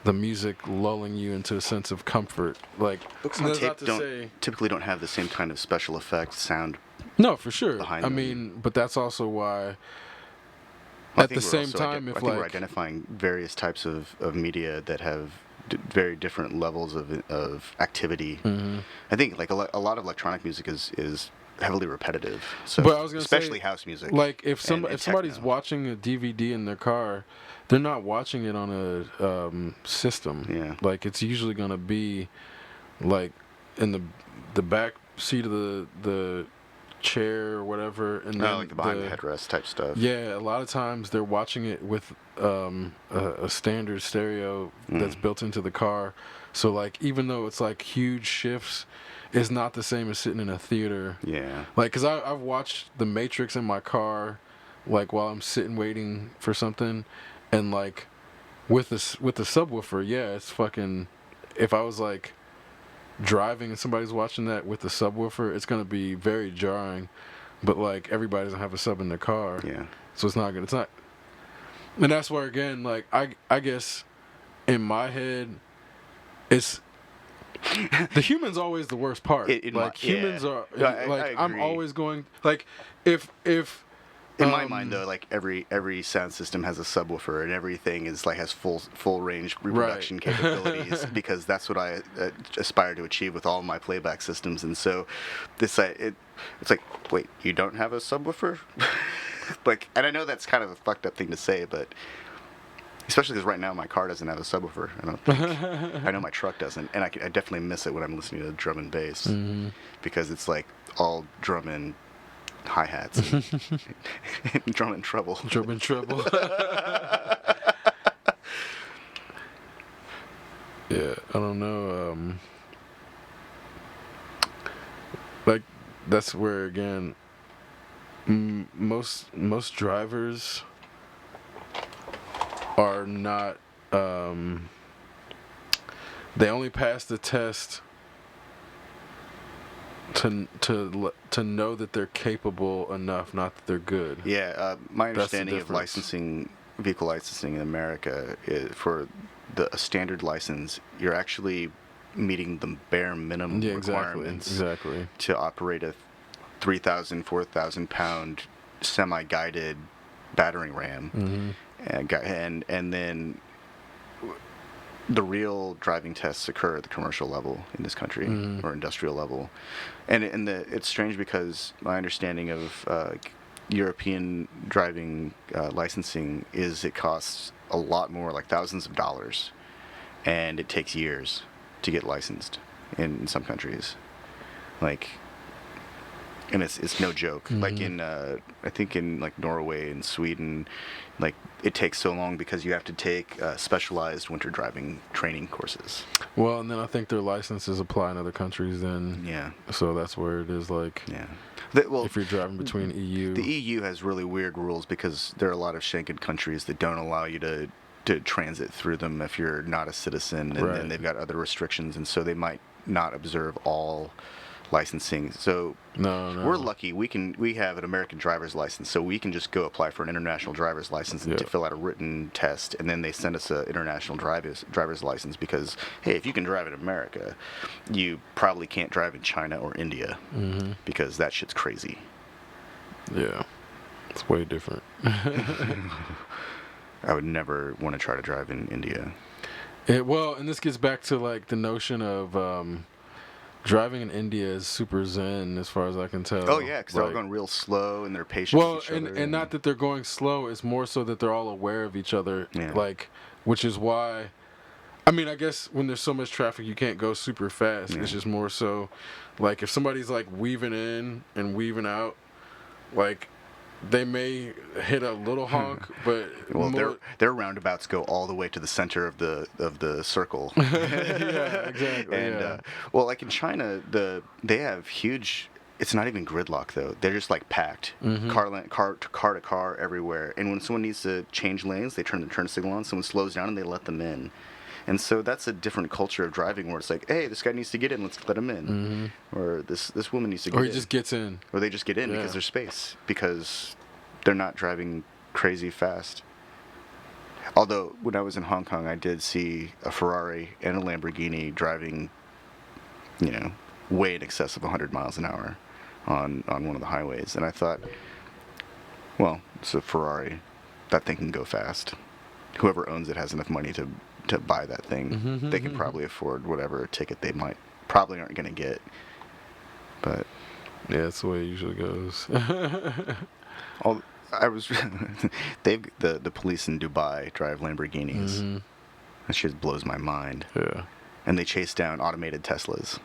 the music lulling you into a sense of comfort. Like Books on that's tape not to say- typically don't have the same kind of special effects sound. No, for sure. behind I them. mean, but that's also why I at think the we're same also time, I if think we're like identifying various types of media that have very different levels of activity. Mhm. I think like a lot of electronic music is heavily repetitive. So But I was gonna especially say, house music. like if and somebody's techno. watching a DVD in their car, they're not watching it on a system. Yeah. Like it's usually gonna be like in the back seat of the chair or whatever, and then like the behind the headrest type stuff. Yeah, a lot of times they're watching it with a standard stereo that's built into the car. So like even though it's like huge shifts, it's not the same as sitting in a theater. Yeah. Like, cause I've watched The Matrix in my car, like while I'm sitting waiting for something, and like with the subwoofer, yeah, it's fucking. If I was like driving and somebody's watching that with the subwoofer, it's gonna be very jarring. But like everybody doesn't have a sub in their car, Yeah. so it's not good. It's not, and that's where again, like I guess in my head, it's. The human's always the worst part. Humans are like I'm agree. always going like if In my mind, though, like every sound system has a subwoofer, and everything is like has full range reproduction capabilities because that's what I aspire to achieve with all my playback systems. And so, it's like, wait, you don't have a subwoofer? Like, and I know that's kind of a fucked up thing to say, but especially because right now my car doesn't have a subwoofer. I don't think. I know my truck doesn't, and I definitely miss it when I'm listening to drum and bass because it's like all drum and hi-hats and drum and treble. Drum and treble. Yeah, I don't know. Like that's where again, most drivers are not. They only pass the test to know that they're capable enough, not that they're good. Yeah, my That's the understanding of difference. vehicle licensing in America is for a standard license, you're actually meeting the bare minimum requirements Exactly. to operate a 3,000, 4,000 pound semi-guided battering ram, and then the real driving tests occur at the commercial level in this country or industrial level, and it's strange because my understanding of European driving licensing is it costs a lot more, like thousands of dollars, and it takes years. to get licensed in some countries. Like, and it's no joke. Like in I think in like Norway and Sweden, like it takes so long because you have to take specialized winter driving training courses. Well, and then I think their licenses apply in other countries then. Yeah. So that's where it is like. Yeah. If you're driving between EU. The EU has really weird rules because there are a lot of Schengen countries that don't allow you to transit through them if you're not a citizen, and then they've got other restrictions, and so they might not observe all licensing. So no. We're lucky. We have an American driver's license, so we can just go apply for an international driver's license and to fill out a written test, and then they send us an international driver's license because, hey, if you can drive in America, you probably can't drive in China or India because that shit's crazy. Yeah, it's way different. I would never want to try to drive in India. Well, and this gets back to like the notion of driving in India is super zen as far as I can tell. Oh yeah, because they're all going real slow and they're patient with each other. And not that they're going slow, it's more so that they're all aware of each other. Yeah. Like, which is why, I mean, I guess when there's so much traffic, you can't go super fast. Yeah. It's just more so, like if somebody's like weaving in and weaving out, like they may hit a little honk, but their roundabouts go all the way to the center of the circle. Yeah, exactly. And well, like in China, they have huge. It's not even gridlock though. They're just like packed, car to car everywhere. And when someone needs to change lanes, they turn the turn signal on. Someone slows down and they let them in. And so that's a different culture of driving where it's like, hey, this guy needs to get in, let's let him in. Or this woman needs to get in. Or he just gets in. Or they just get in because there's space. Because they're not driving crazy fast. Although, when I was in Hong Kong, I did see a Ferrari and a Lamborghini driving, way in excess of 100 miles an hour on one of the highways. And I thought, well, it's a Ferrari. That thing can go fast. Whoever owns it has enough money to buy that thing. They can probably afford whatever ticket they probably aren't going to get. But yeah, that's the way it usually goes. the police in Dubai drive Lamborghinis. That shit blows my mind. Yeah. And they chase down automated Teslas.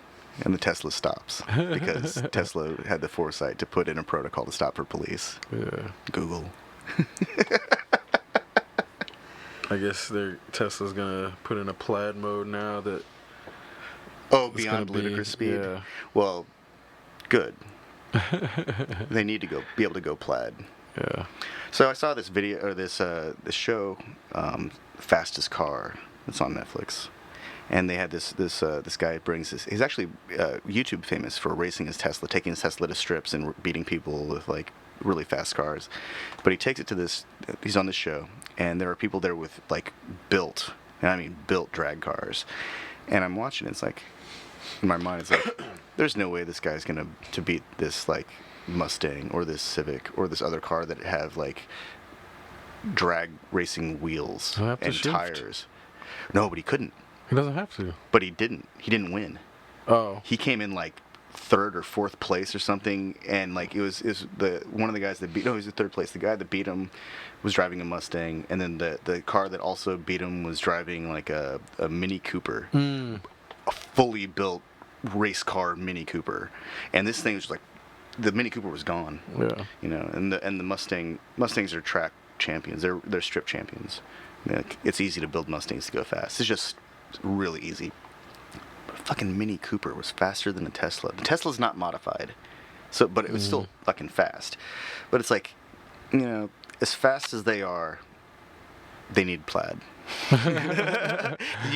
And the Tesla stops because Tesla had the foresight to put in a protocol to stop for police. Yeah. Google. I guess Tesla's gonna put in a plaid mode now that. Oh, beyond ludicrous speed. Yeah. Well, good. They need to be able to go plaid. Yeah. So I saw this video or this show, Fastest Car. It's on Netflix, and they had this guy brings this. He's actually YouTube famous for racing his Tesla, taking his Tesla to strips and beating people with like really fast cars. But he takes it to this. He's on this show, and there are people there with like built drag cars, and I'm watching. It's like in my mind, it's like there's no way this guy's gonna beat this like Mustang or this Civic or this other car that have like drag racing wheels and tires. No, but he couldn't. He doesn't have to. But he didn't. He didn't win. Oh. He came in like third or fourth place or something, and like it was one of the guys that beat. No, he was in third place. The guy that beat him was driving a Mustang, and then the car that also beat him was driving like a Mini Cooper, a fully built race car Mini Cooper, and this thing was like. The Mini Cooper was gone. Yeah. And the Mustangs are track champions. They're strip champions. Like, it's easy to build Mustangs to go fast. It's just really easy. But a fucking Mini Cooper was faster than a Tesla. The Tesla's not modified, but it was still fucking fast. But it's like, as fast as they are, they need plaid. You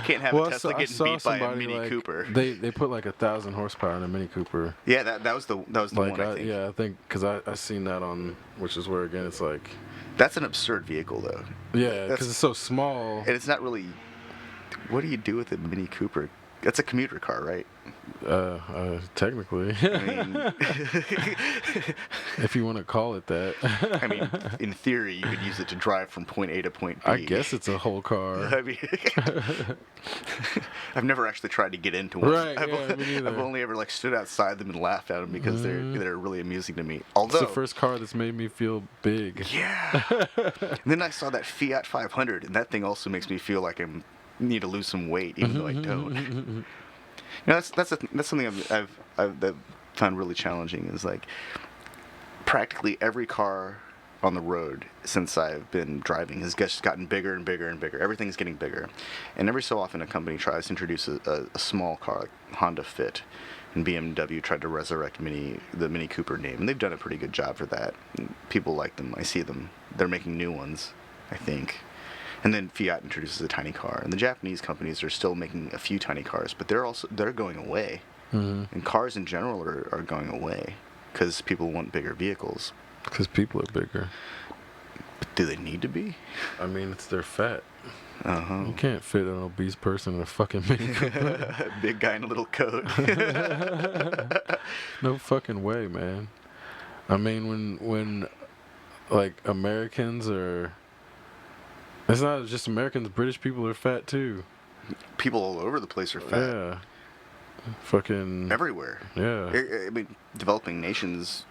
can't have a Tesla getting beat by a Mini Cooper. They put like 1,000 horsepower in a Mini Cooper. Yeah, that was the one I think. Yeah, I think because I seen that on, which is where again it's like. That's an absurd vehicle though. Yeah, because it's so small. And it's not really. What do you do with a Mini Cooper? That's a commuter car, right? Technically. I mean, if you want to call it that. I mean, in theory, you could use it to drive from point A to point B. I guess it's a whole car. I mean, I've never actually tried to get into one. Right, me neither. I've only ever like stood outside them and laughed at them because they're really amusing to me. Although it's the first car that's made me feel big. Yeah. And then I saw that Fiat 500, and that thing also makes me feel like I need to lose some weight, even though I don't. that's something I've found really challenging. Is like practically every car on the road since I've been driving has just gotten bigger and bigger and bigger. Everything's getting bigger, and every so often a company tries to introduce a small car, like Honda Fit, and BMW tried to resurrect the Mini Cooper name, and they've done a pretty good job for that. And people like them. I see them. They're making new ones, I think. And then Fiat introduces a tiny car, and the Japanese companies are still making a few tiny cars, but they're going away, and cars in general are going away because people want bigger vehicles. Because people are bigger. But do they need to be? I mean, it's their fat. Uh-huh. You can't fit an obese person in a fucking Mini Cooper. Big guy in a little coat. No fucking way, man. I mean, when like Americans are... It's not just Americans. British people are fat, too. People all over the place are fat. Yeah. Fucking... Everywhere. Yeah. I mean, developing nations...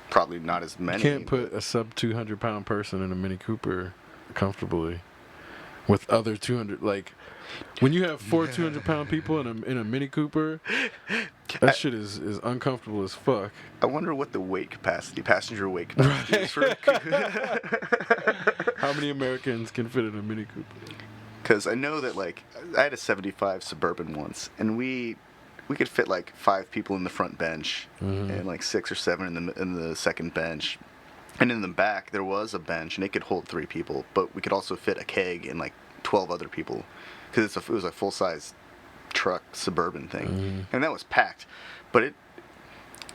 Probably not as many. You can't put a sub 200 pound person in a Mini Cooper comfortably with other 200. Like when you have 200 pound people in a Mini Cooper, that shit is uncomfortable as fuck. I wonder what the passenger weight capacity is for How many Americans can fit in a Mini Cooper? Because I know that like I had a 75 Suburban once, and we could fit like 5 people in the front bench, and like 6 or 7 in the second bench, and in the back there was a bench and it could hold 3 people, but we could also fit a keg and like 12 other people because it was a full size truck Suburban thing, and that was packed, but it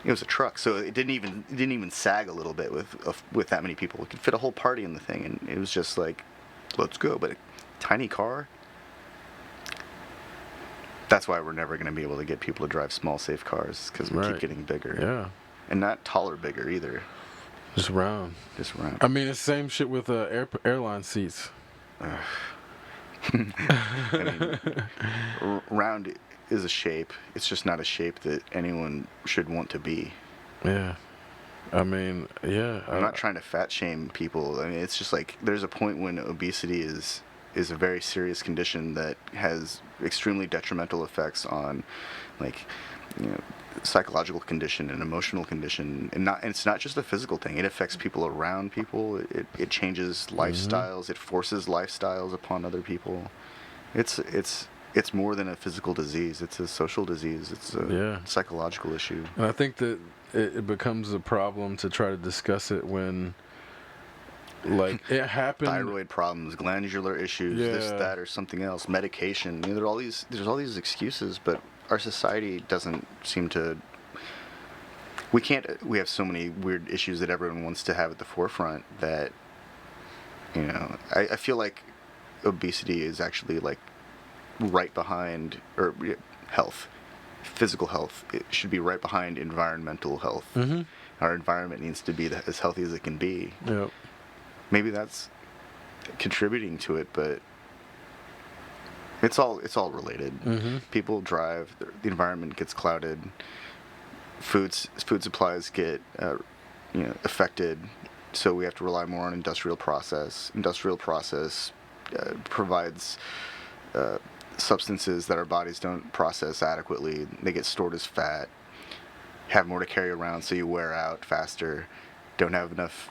was a truck, so it didn't even sag a little bit with that many people. We could fit a whole party in the thing, and it was just like, let's go. But a tiny car. That's why we're never going to be able to get people to drive small, safe cars, because we keep getting bigger. Yeah. And not taller, bigger either. Just round. Just round. I mean, it's the same shit with airline seats. I mean, round is a shape. It's just not a shape that anyone should want to be. Yeah. I mean, yeah. I'm not trying to fat shame people. I mean, it's just like there's a point when obesity is a very serious condition that has extremely detrimental effects on, like, psychological condition and emotional condition, and it's not just a physical thing. It affects people around people. It changes lifestyles. It forces lifestyles upon other people. It's more than a physical disease. It's a social disease. It's a psychological issue. And I think that it becomes a problem to try to discuss it when, like, it happened. Thyroid problems, glandular issues, this, that, or something else. Medication. There's all these excuses, but our society doesn't seem to. We have so many weird issues that everyone wants to have at the forefront that, I feel like obesity is actually like right behind, or health, physical health. It should be right behind environmental health. Mm-hmm. Our environment needs to be as healthy as it can be. Yep. Maybe that's contributing to it, but it's all related. Mm-hmm. People drive, the environment gets clouded, food supplies get affected, so we have to rely more on industrial process. Industrial process provides substances that our bodies don't process adequately. They get stored as fat, have more to carry around, so you wear out faster, don't have enough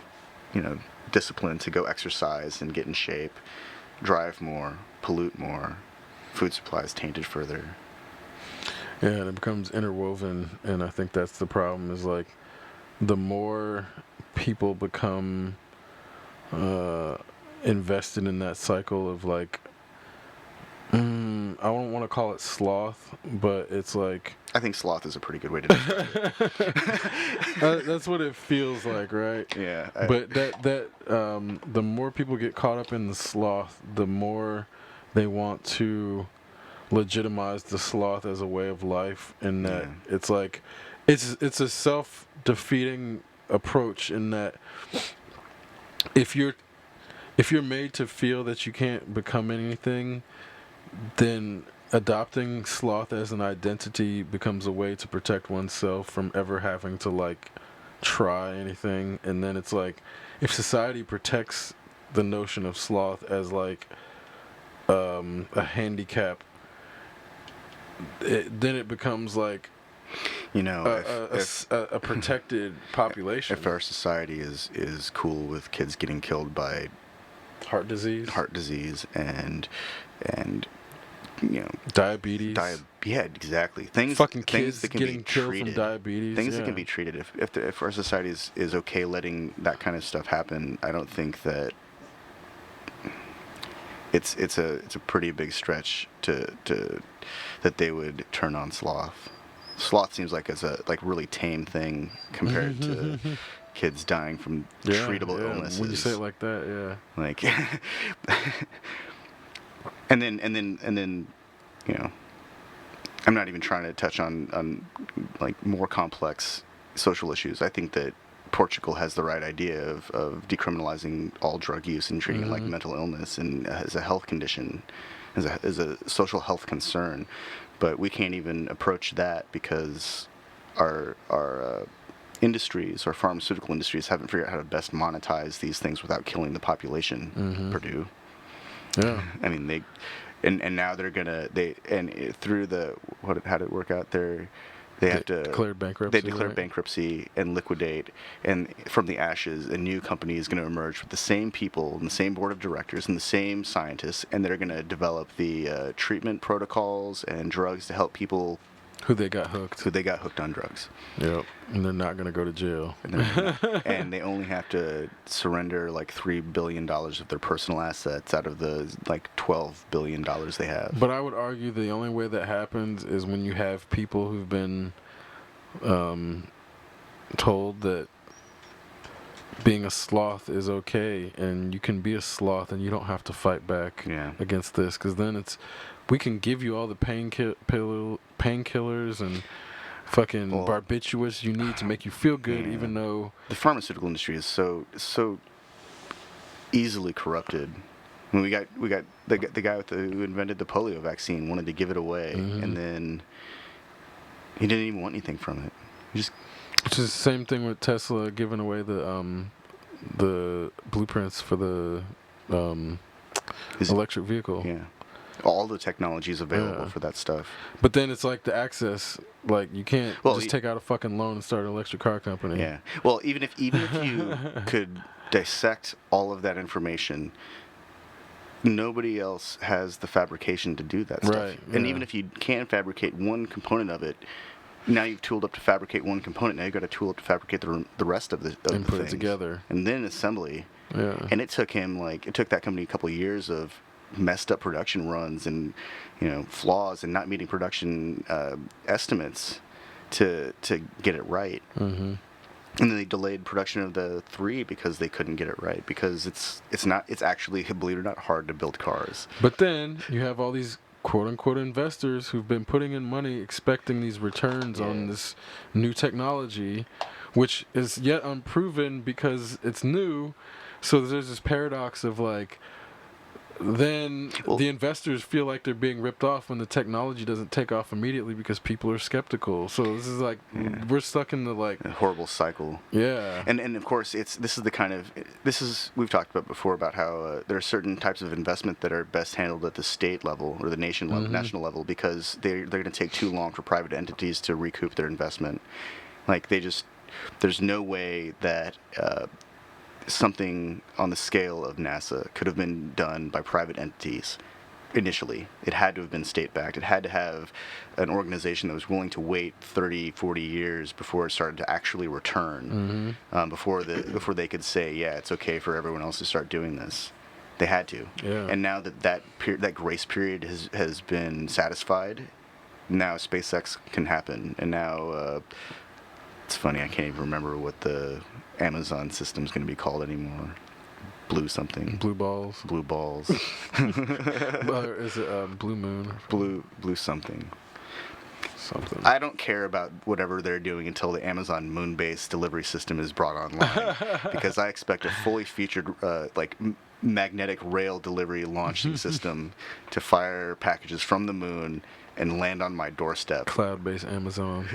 discipline to go exercise and get in shape, drive more, pollute more, food supplies tainted further. Yeah, and it becomes interwoven, and I think that's the problem, is like the more people become invested in that cycle of like, I don't want to call it sloth, but it's like... I think sloth is a pretty good way to describe it. That's what it feels like, right? Yeah. But the more people get caught up in the sloth, the more they want to legitimize the sloth as a way of life, and that it's like it's a self-defeating approach, in that if you're made to feel that you can't become anything, then adopting sloth as an identity becomes a way to protect oneself from ever having to like try anything. And then it's like, if society protects the notion of sloth as like a handicap, then it becomes like You know, a protected population. if our society is cool with kids getting killed by Heart disease and diabetes. Yeah, exactly. Things Kids that can getting be killed treated. from diabetes. Things that can be treated. If our society is okay letting that kind of stuff happen, I don't think that it's a pretty big stretch to that they would turn on sloth. Sloth seems like it's a really tame thing compared to kids dying from treatable illnesses. When you say it like that, yeah. Like, and then, I'm not even trying to touch on like more complex social issues. I think that Portugal has the right idea of decriminalizing all drug use and treating it like mental illness and as a health condition, as a social health concern. But we can't even approach that because our industries, our pharmaceutical industries, haven't figured out how to best monetize these things without killing the population. Purdue. Yeah. I mean, and now through how did it work out there? They have to declare bankruptcy. They declare bankruptcy and liquidate, and from the ashes, a new company is going to emerge with the same people and the same board of directors and the same scientists, and they're going to develop the treatment protocols and drugs to help people who they got hooked on drugs. Yep, and they're not going to go to jail. And they only have to surrender like $3 billion of their personal assets out of the like $12 billion they have. But I would argue the only way that happens is when you have people who've been told that being a sloth is okay, and you can be a sloth and you don't have to fight back against this, because then we can give you all the painkillers and fucking barbiturates you need to make you feel good, even though the pharmaceutical industry is so easily corrupted. I mean, we got the guy who invented the polio vaccine wanted to give it away, and then he didn't even want anything from it. Which is the same thing with Tesla giving away the blueprints for the electric vehicle. Yeah. All the technology is available for that stuff. But then it's like the access, like you can't just take out a fucking loan and start an electric car company. Yeah. Well, even if you could dissect all of that information, nobody else has the fabrication to do that stuff. Right. And even if you can fabricate one component of it, now you've tooled up to fabricate one component. Now you've got to tool up to fabricate the rest of the and put things. It together. And then assembly. Yeah. And it took that company a couple of years of messed up production runs and flaws and not meeting production estimates to get it right. And then they delayed production of the 3 because they couldn't get it right, because it's actually, believe it or not, hard to build cars. But then you have all these quote unquote investors who've been putting in money expecting these returns on this new technology, which is yet unproven because it's new. So there's this paradox of like, then the investors feel like they're being ripped off when the technology doesn't take off immediately because people are skeptical. So this is like we're stuck in the like a horrible cycle. Yeah. And of course we've talked about before about how there are certain types of investment that are best handled at the state level or the national level, because they're going to take too long for private entities to recoup their investment. Like there's no way that something on the scale of NASA could have been done by private entities initially. It had to have been state-backed. It had to have an organization that was willing to wait 30, 40 years before it started to actually return, before they could say, yeah, it's okay for everyone else to start doing this. They had to. Yeah. And now that grace period has been satisfied, now SpaceX can happen. And now it's funny, I can't even remember what the Amazon system's going to be called anymore. Blue something. Blue balls. Blue balls. Or is it Blue Moon? Blue something. Something. I don't care about whatever they're doing until the Amazon moon-based delivery system is brought online, because I expect a fully featured magnetic rail delivery launching system to fire packages from the moon and land on my doorstep. Cloud-based Amazon.